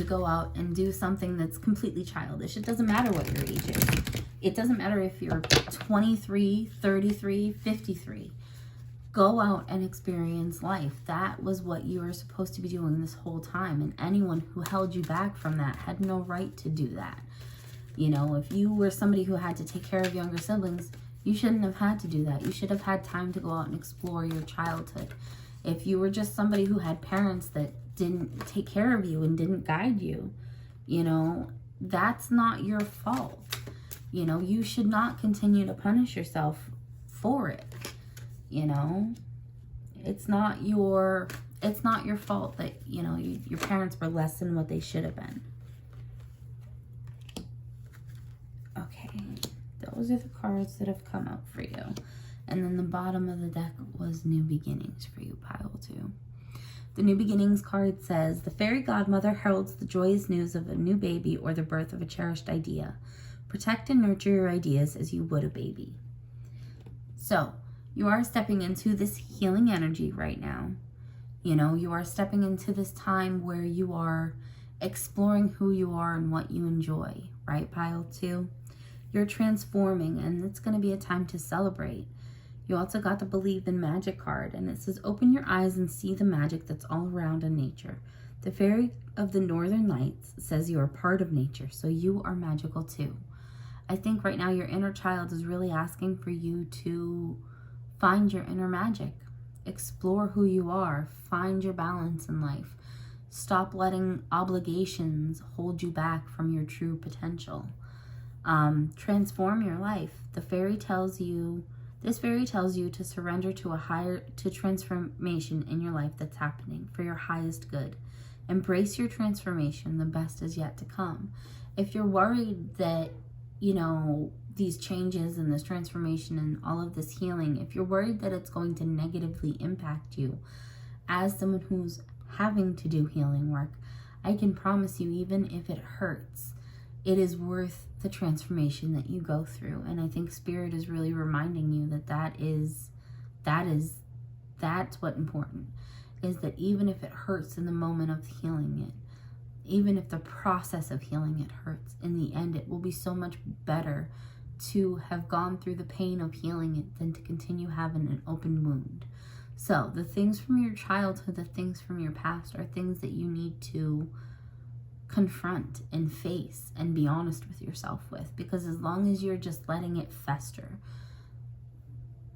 go out and do something that's completely childish. It doesn't matter what your age is. It doesn't matter if you're 23, 33, 53. Go out and experience life. That was what you were supposed to be doing this whole time. And anyone who held you back from that had no right to do that. You know, if you were somebody who had to take care of younger siblings, you shouldn't have had to do that. You should have had time to go out and explore your childhood. If you were just somebody who had parents that didn't take care of you and didn't guide you, you know, that's not your fault. You know, you should not continue to punish yourself for it. You know, It's not your fault that, you know, your parents were less than what they should have been. Okay, those are the cards that have come out for you. And then the bottom of the deck was New Beginnings for you, pile 2. The New Beginnings card says, the fairy godmother heralds the joyous news of a new baby or the birth of a cherished idea. Protect and nurture your ideas as you would a baby. So, you are stepping into this healing energy right now. You know, you are stepping into this time where you are exploring who you are and what you enjoy, right, pile 2? You're transforming, and it's going to be a time to celebrate. You also got the Believe in Magic card, and it says, open your eyes and see the magic that's all around in nature. The fairy of the northern lights says you are part of nature, so you are magical too. I think right now your inner child is really asking for you to find your inner magic. Explore who you are. Find your balance in life. Stop letting obligations hold you back from your true potential. Transform your life. This fairy tells you to surrender to transformation in your life that's happening for your highest good. Embrace your transformation. The best is yet to come. If you're worried that, you know, these changes and this transformation and all of this healing, if you're worried that it's going to negatively impact you as someone who's having to do healing work, I can promise you, even if it hurts, it is worth the transformation that you go through. And I think Spirit is really reminding you that that's what's important, is that even if it hurts in the moment of healing it, even if the process of healing it hurts, in the end it will be so much better to have gone through the pain of healing it than to continue having an open wound. So the things from your childhood, the things from your past are things that you need to confront and face and be honest with yourself with, because as long as you're just letting it fester,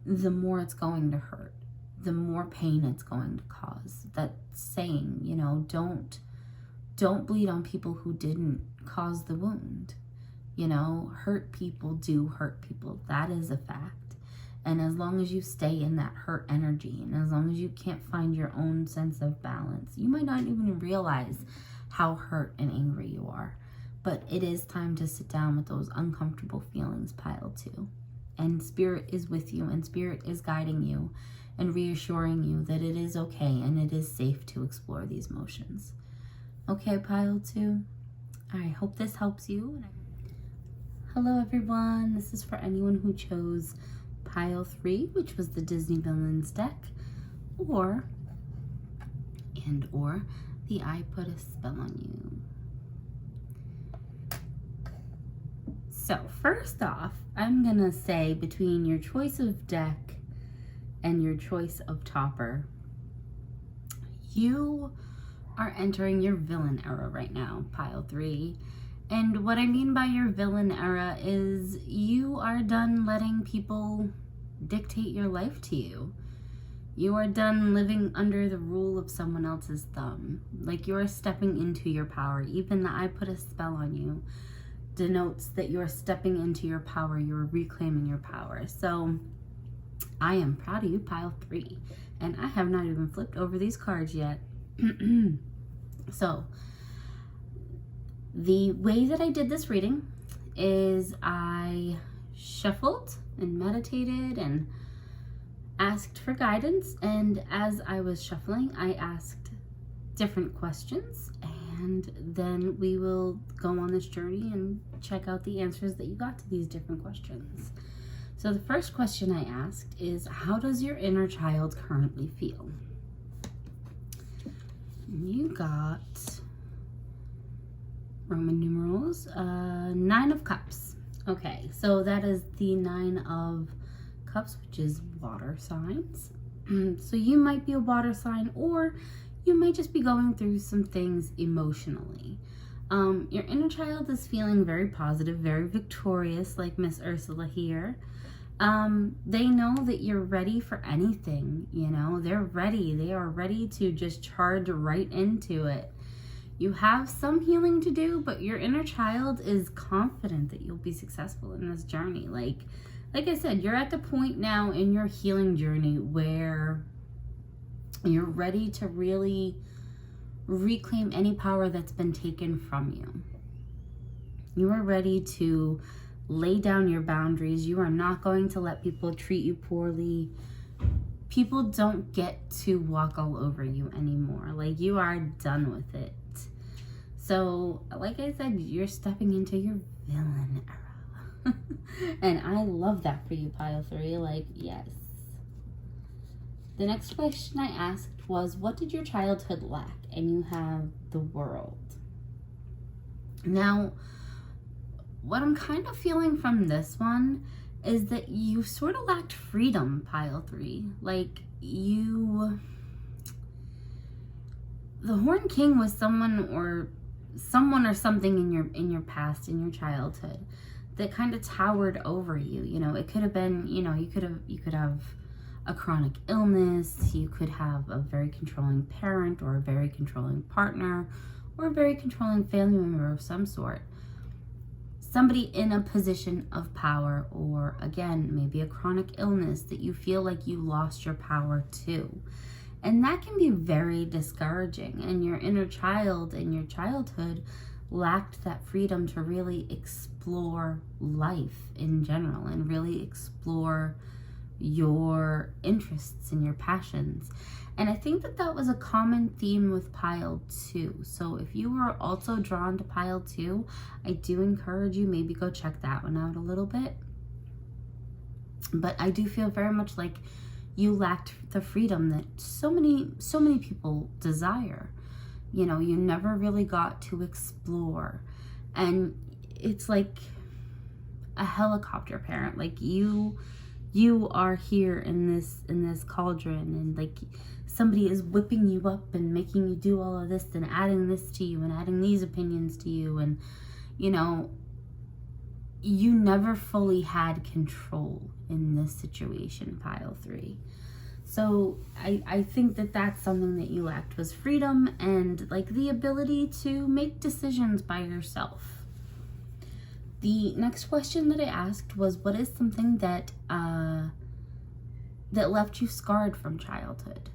the more it's going to hurt, the more pain it's going to cause. That saying, you know, don't bleed on people who didn't cause the wound. You know, hurt people do hurt people. That is a fact. And as long as you stay in that hurt energy, and as long as you can't find your own sense of balance, you might not even realize how hurt and angry you are. But it is time to sit down with those uncomfortable feelings, pile 2. And Spirit is with you, and Spirit is guiding you and reassuring you that it is okay and it is safe to explore these emotions. Okay, pile 2? I hope this helps you. Hello everyone, this is for anyone who chose pile 3, which was the Disney Villains deck, or the I Put a Spell on You. So first off, I'm gonna say between your choice of deck and your choice of topper, you are entering your villain era right now, pile 3. And what I mean by your villain era is you are done letting people dictate your life to you. You are done living under the rule of someone else's thumb. Like, you are stepping into your power. Even the I Put a Spell on You denotes that you're stepping into your power. You're reclaiming your power. So I am proud of you, pile 3. And I have not even flipped over these cards yet. So the way that I did this reading is I shuffled and meditated and asked for guidance, and as I was shuffling I asked different questions, and then we will go on this journey and check out the answers that you got to these different questions. So the first question I asked is, how does your inner child currently feel? You got Roman numerals, 9 of Cups. Okay, so that is the 9 of Cups, which is water signs. So you might be a water sign, or you might just be going through some things emotionally. Your inner child is feeling very positive, very victorious, like Miss Ursula here. They know that you're ready for anything, you know, they're ready. They are ready to just charge right into it. You have some healing to do, but your inner child is confident that you'll be successful in this journey. Like I said, you're at the point now in your healing journey where You're ready to really reclaim any power that's been taken from you. You are ready to lay down your boundaries. You are not going to let people treat you poorly. People don't get to walk all over you anymore. Like, you are done with it. So, like I said, you're stepping into your villain era. And I love that for you, pile 3. Like, yes. The next question I asked was, what did your childhood lack? And you have the world. Now, what I'm kind of feeling from this one is that you sort of lacked freedom, pile 3. Like, the Horn King was someone or something in your past, in your childhood, that kind of towered over you. You know, it could have been, you know, you could have a chronic illness, you could have a very controlling parent or a very controlling partner or a very controlling family member of some sort. Somebody in a position of power, or again, maybe a chronic illness that you feel like you lost your power to. And that can be very discouraging. And your inner child in your childhood lacked that freedom to really explore life in general and really explore your interests and your passions. And I think that was a common theme with pile 2. So if you were also drawn to pile 2, I do encourage you, maybe go check that one out a little bit. But I do feel very much like you lacked the freedom that so many people desire. You know, you never really got to explore. And it's like a helicopter parent. Like, you are here in this cauldron, and like somebody is whipping you up and making you do all of this and adding this to you and adding these opinions to you, and you know, you never fully had control in this situation, pile 3. So I think that's something that you lacked, was freedom and like the ability to make decisions by yourself. The next question that I asked was, what is something that left you scarred from childhood?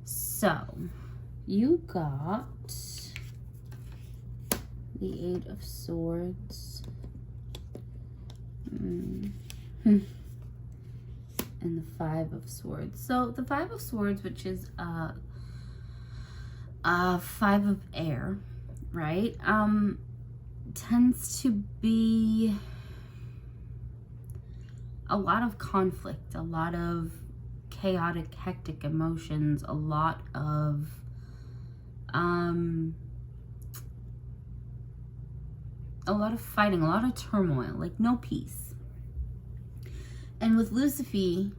So, you got the 8 of Swords. And the 5 of Swords. So, the 5 of Swords, which is 5 of air, right? Tends to be a lot of conflict, a lot of chaotic, hectic emotions, a lot of fighting, a lot of turmoil, like no peace. And with Lucifer,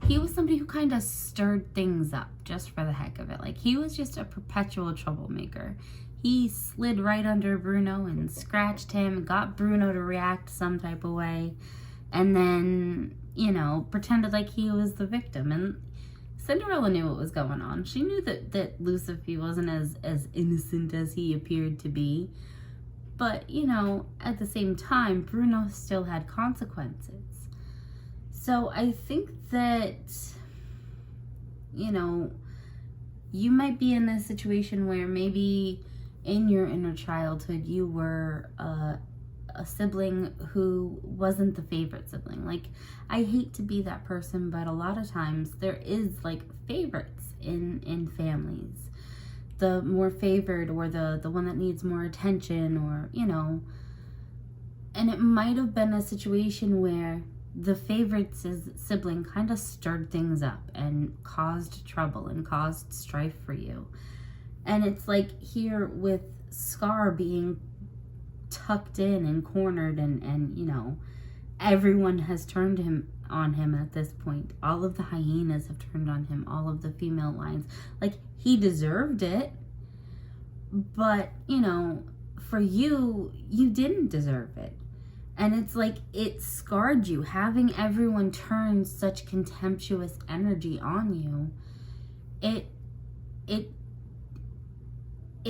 he was somebody who kind of stirred things up just for the heck of it. Like, he was just a perpetual troublemaker. He slid right under Bruno and scratched him, got Bruno to react some type of way, and then, you know, pretended like he was the victim. And Cinderella knew what was going on. She knew that Lucifer wasn't as innocent as he appeared to be. But, you know, at the same time, Bruno still had consequences. So I think that, you know, you might be in a situation where maybe in your inner childhood you were a sibling who wasn't the favorite sibling. Like, I hate to be that person, but a lot of times there is like favorites in families. The more favored, or the one that needs more attention, or, you know, and it might have been a situation where the favorite sibling kind of stirred things up and caused trouble and caused strife for you. And it's like here with Scar being tucked in and cornered, and you know, everyone has turned on him at this point. All of the hyenas have turned on him, all of the female lions. Like, he deserved it, but, you know, for you didn't deserve it. And it's like, it scarred you. Having everyone turn such contemptuous energy on you, it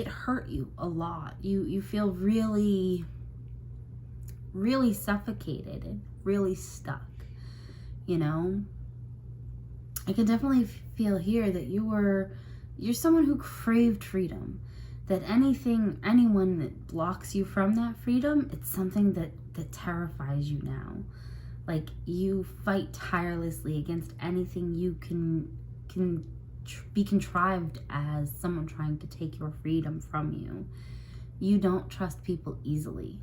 hurt you a lot. You feel really, really suffocated and really stuck, you know? I can definitely feel here that you're someone who craved freedom. That anyone that blocks you from that freedom, it's something that terrifies you now. Like, you fight tirelessly against anything you can be contrived as someone trying to take your freedom from you. You don't trust people easily.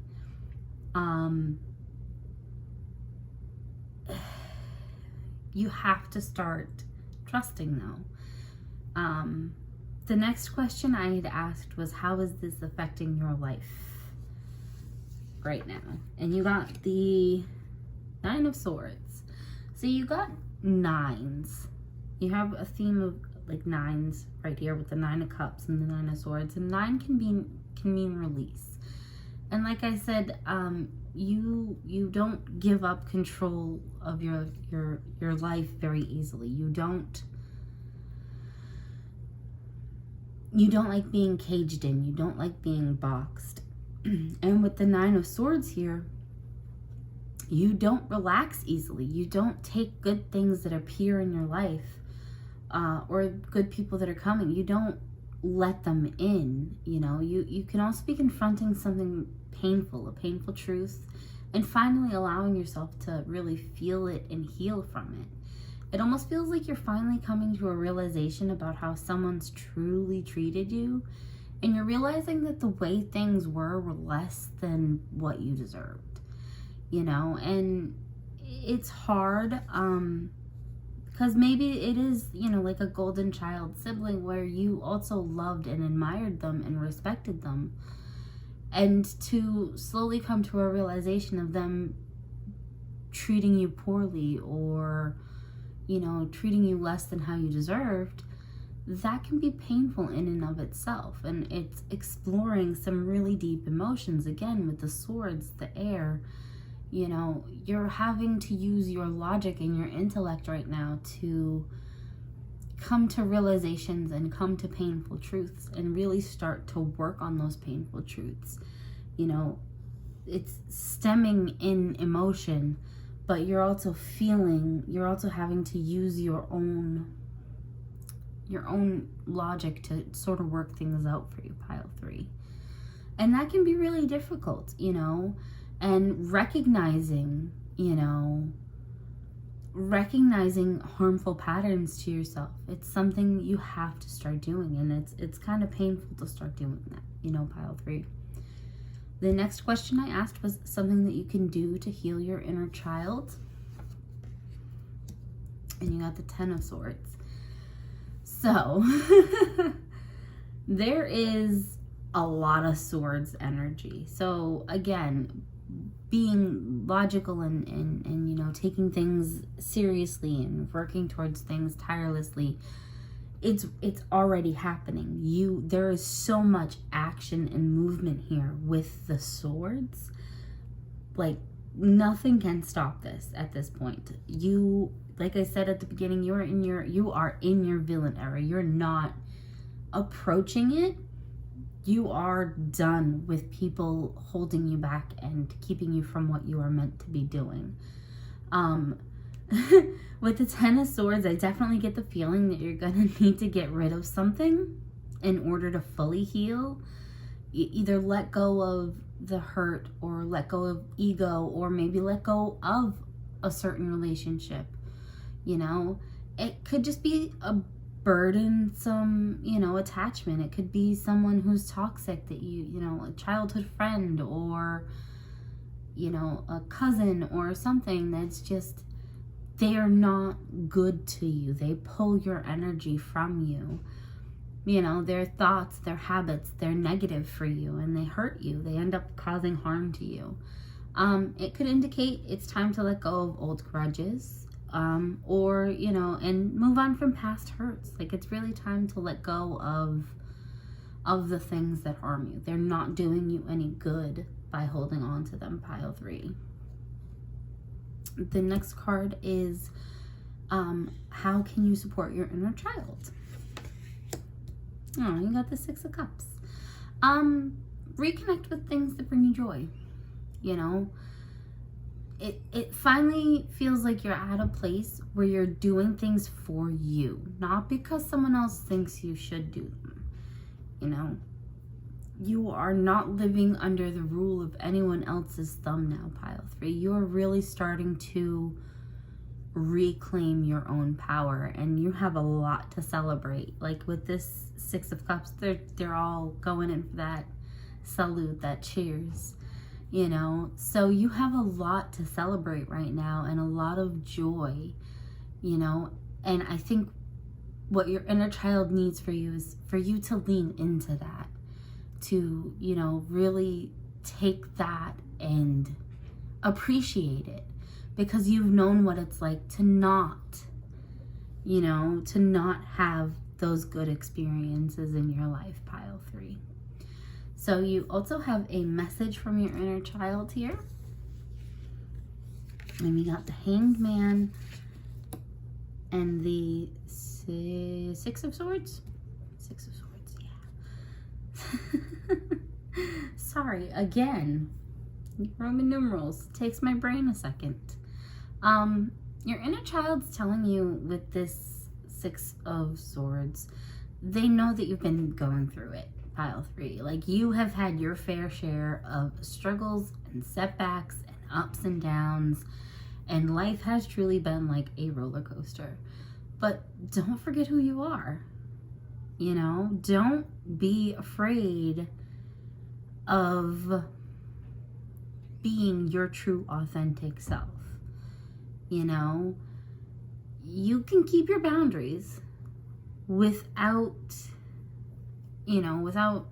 You have to start trusting, though. The next question I had asked was, how is this affecting your life right now? And you got the 9 of Swords. So you got 9s. You have a theme of like 9s right here with the 9 of Cups and the 9 of Swords. And 9 can mean release. And like I said, you don't give up control of your life very easily. You don't like being caged in. You don't like being boxed. And with the 9 of Swords here, you don't relax easily. You don't take good things that appear in your life, or good people that are coming. You don't let them in. You know, you can also be confronting something painful, a painful truth, and finally allowing yourself to really feel it and heal from it. It almost feels like you're finally coming to a realization about how someone's truly treated you, and you're realizing that the way things were less than what you deserved, you know. And it's hard, because maybe it is, you know, like a golden child sibling where you also loved and admired them and respected them, and to slowly come to a realization of them treating you poorly, or, you know, treating you less than how you deserved, that can be painful in and of itself. And it's exploring some really deep emotions. Again, with the Swords, the air, you know, you're having to use your logic and your intellect right now to come to realizations and come to painful truths and really start to work on those painful truths. You know, it's stemming in emotion, but you're also having to use your own logic to sort of work things out for you, pile 3. And that can be really difficult, you know, and recognizing harmful patterns to yourself. It's something you have to start doing, and it's kind of painful to start doing that, you know, pile 3. The next question I asked was something that you can do to heal your inner child. And you got the 10 of Swords. So, there is a lot of Swords energy. So, again, being logical and you know, taking things seriously and working towards things tirelessly, it's already happening. There is so much action and movement here with the Swords. Like, nothing can stop this at this point. Like I said at the beginning, you are in your villain era. You're not approaching it. You are done with people holding you back and keeping you from what you are meant to be doing. With the 10 of Swords, I definitely get the feeling that you're going to need to get rid of something in order to fully heal. Either let go of the hurt, or let go of ego, or maybe let go of a certain relationship. You know, it could just be a burdensome, you know, attachment. It could be someone who's toxic that you know, a childhood friend, or, you know, a cousin or something that's just, they are not good to you. They pull your energy from you. You know, their thoughts, their habits, they're negative for you, and they hurt you. They end up causing harm to you. It could indicate it's time to let go of old grudges, or, you know, and move on from past hurts. Like, it's really time to let go of the things that harm you. They're not doing you any good by holding on to them, pile 3. The next card is, how can you support your inner child? Oh, you got the 6 of Cups. Reconnect with things that bring you joy. You know, it finally feels like you're at a place where you're doing things for you, not because someone else thinks you should do them. You know, you are not living under the rule of anyone else's thumb now, pile 3. You're really starting to reclaim your own power, and you have a lot to celebrate. Like with this 6 of Cups, they're all going in for that salute, that cheers, you know. So you have a lot to celebrate right now and a lot of joy, you know. And I think what your inner child needs for you is for you to lean into that, to, you know, really take that and appreciate it, because you've known what it's like to not, you know, to not have those good experiences in your life, pile 3. So you also have a message from your inner child here. And we got the Hanged Man and the 6 of Swords. 6 of Swords, yeah. Sorry, again, Roman numerals. Takes my brain a second. Your inner child's telling you with this 6 of Swords, they know that you've been going through it, pile 3. Like, you have had your fair share of struggles and setbacks and ups and downs, and life has truly been like a roller coaster. But don't forget who you are. You know, don't be afraid of being your true authentic self. You know, you can keep your boundaries without, you know, without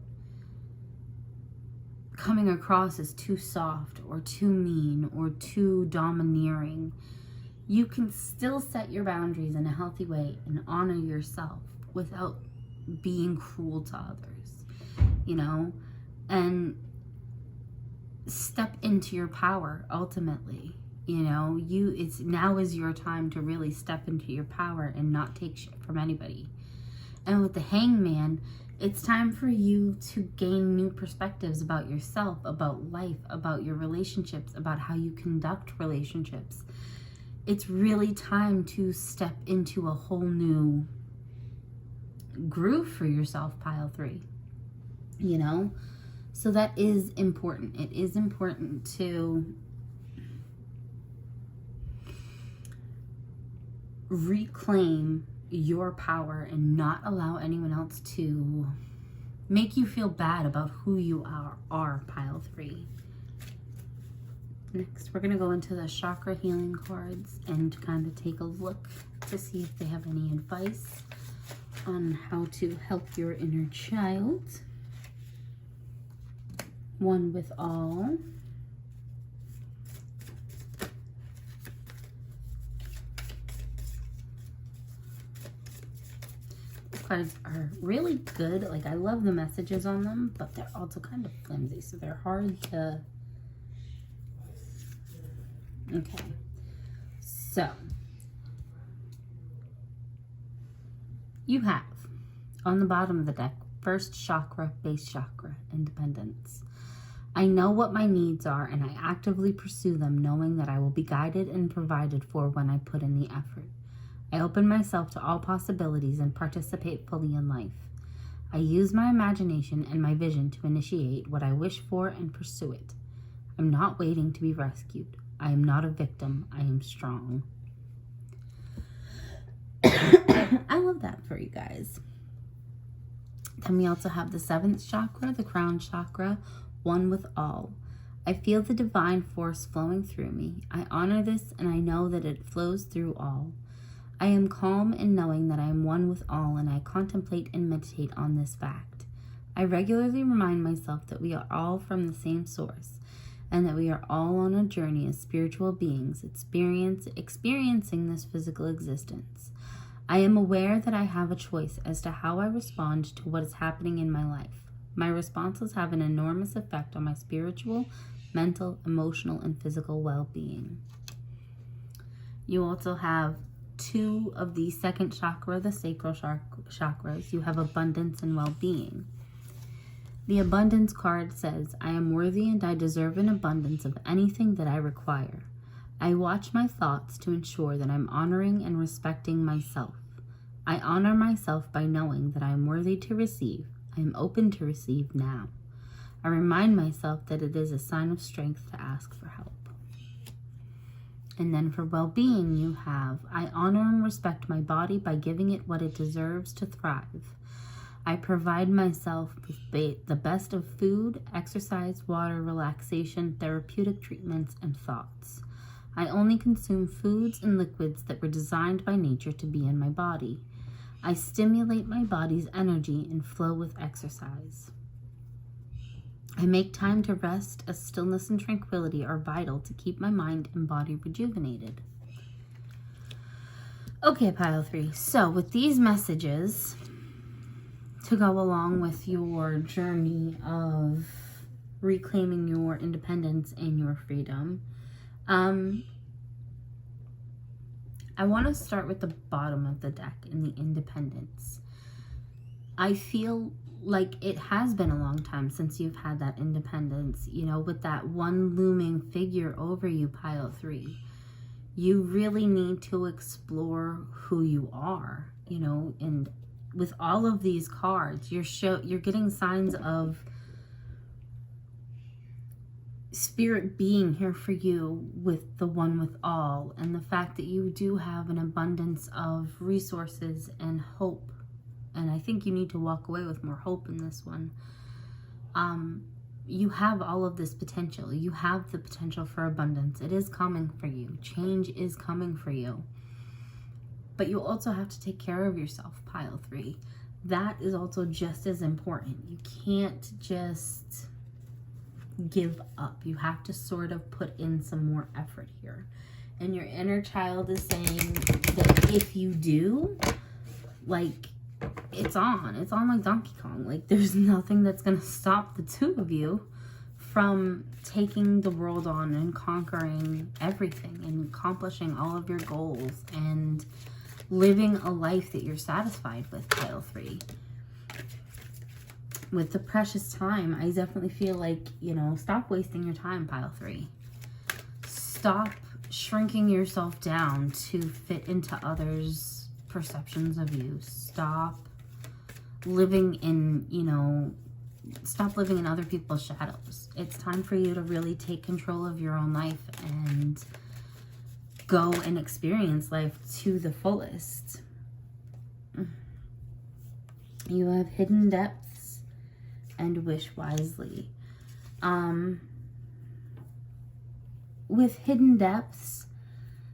coming across as too soft or too mean or too domineering. You can still set your boundaries in a healthy way and honor yourself without being cruel to others, you know, and step into your power ultimately. You know, now is your time to really step into your power and not take shit from anybody. And with the Hangman, it's time for you to gain new perspectives about yourself, about life, about your relationships, about how you conduct relationships. It's really time to step into a whole new groove for yourself, pile 3. You know? So that is important. It is important to reclaim your power and not allow anyone else to make you feel bad about who you are, pile 3. Next, we're going to go into the chakra healing cards and kind of take a look to see if they have any advice on how to help your inner child. One with all. Cards are really good. Like, I love the messages on them, but they're also kind of flimsy, so they're hard to... Okay. So, you have, on the bottom of the deck, first chakra, base chakra, independence. I know what my needs are, and I actively pursue them, knowing that I will be guided and provided for when I put in the effort. I open myself to all possibilities and participate fully in life. I use my imagination and my vision to initiate what I wish for and pursue it. I'm not waiting to be rescued. I am not a victim. I am strong. I love that for you guys. Then we also have the 7th chakra, the crown chakra, one with all. I feel the divine force flowing through me. I honor this and I know that it flows through all. I am calm in knowing that I am one with all, and I contemplate and meditate on this fact. I regularly remind myself that we are all from the same source, and that we are all on a journey as spiritual beings, experiencing this physical existence. I am aware that I have a choice as to how I respond to what is happening in my life. My responses have an enormous effect on my spiritual, mental, emotional, and physical well-being. You also have 2 of the 2nd chakra, the sacral chakras. You have abundance and well-being. The abundance card says, I am worthy and I deserve an abundance of anything that I require. I watch my thoughts to ensure that I'm honoring and respecting myself. I honor myself by knowing that I am worthy to receive. I am open to receive now. I remind myself that it is a sign of strength to ask for help. And then for well-being, you have, I honor and respect my body by giving it what it deserves to thrive. I provide myself with the best of food, exercise, water, relaxation, therapeutic treatments, and thoughts. I only consume foods and liquids that were designed by nature to be in my body. I stimulate my body's energy and flow with exercise. I make time to rest, as stillness and tranquility are vital to keep my mind and body rejuvenated. Okay, pile 3. So with these messages to go along with your journey of reclaiming your independence and your freedom, I want to start with the bottom of the deck in the independence. I feel like it has been a long time since you've had that independence, you know, with that one looming figure over you, pile 3. You really need to explore who you are, you know, and with all of these cards, you're getting signs of spirit being here for you with the one with all, and the fact that you do have an abundance of resources and hope. And I think you need to walk away with more hope in this one. You have all of this potential. You have the potential for abundance. It is coming for you. Change is coming for you. But you also have to take care of yourself, pile 3. That is also just as important. You can't just give up. You have to sort of put in some more effort here. And your inner child is saying that if you do, like, it's on like Donkey Kong. Like, there's nothing that's gonna stop the two of you from taking the world on and conquering everything and accomplishing all of your goals and living a life that you're satisfied with, pile 3. With the precious time, I definitely feel like, you know, stop wasting your time, pile 3. Stop shrinking yourself down to fit into others' perceptions of you. Stop living in, you know, stop living in other people's shadows. It's time for you to really take control of your own life and go and experience life to the fullest. You have hidden depths and wish wisely. With hidden depths,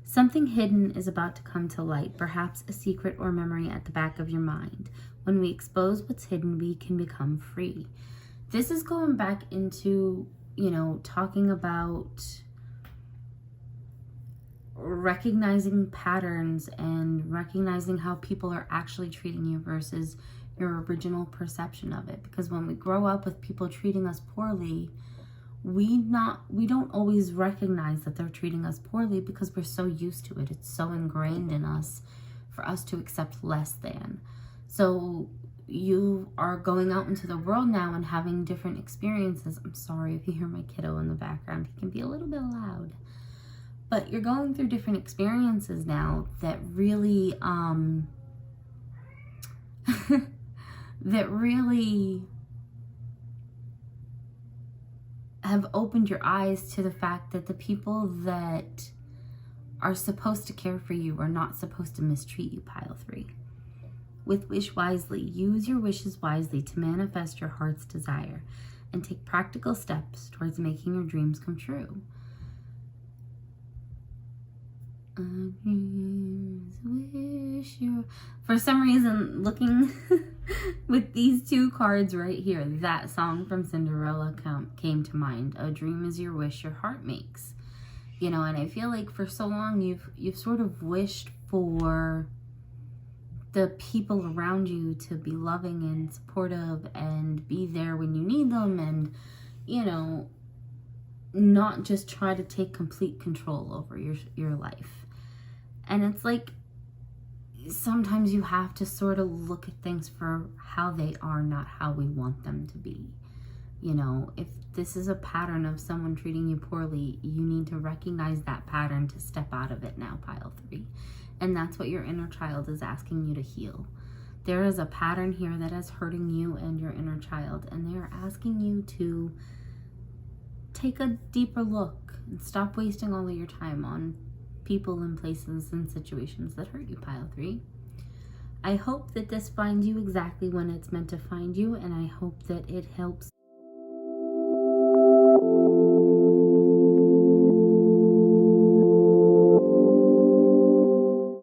something hidden is about to come to light, perhaps a secret or memory at the back of your mind. When we expose what's hidden, we can become free. This is going back into, you know, talking about recognizing patterns and recognizing how people are actually treating you versus your original perception of it. Because when we grow up with people treating us poorly, we don't always recognize that they're treating us poorly because we're so used to it. It's so ingrained in us for us to accept less than. So you are going out into the world now and having different experiences. I'm sorry if you hear my kiddo in the background. He can be a little bit loud. But you're going through different experiences now that really, that really have opened your eyes to the fact that the people that are supposed to care for you are not supposed to mistreat you, pile 3. With wish wisely, use your wishes wisely to manifest your heart's desire and take practical steps towards making your dreams come true. For some reason, looking with these two cards right here, that song from Cinderella came to mind. A dream is your wish your heart makes. You know, and I feel like for so long you've sort of wished for the people around you to be loving and supportive and be there when you need them, and, you know, not just try to take complete control over your life. And it's like sometimes you have to sort of look at things for how they are, not how we want them to be. You know, if this is a pattern of someone treating you poorly, you need to recognize that pattern to step out of it now, pile 3. And that's what your inner child is asking you to heal. There is a pattern here that is hurting you and your inner child, and they are asking you to take a deeper look and stop wasting all of your time on people and places and situations that hurt you, pile 3. I hope that this finds you exactly when it's meant to find you, and I hope that it helps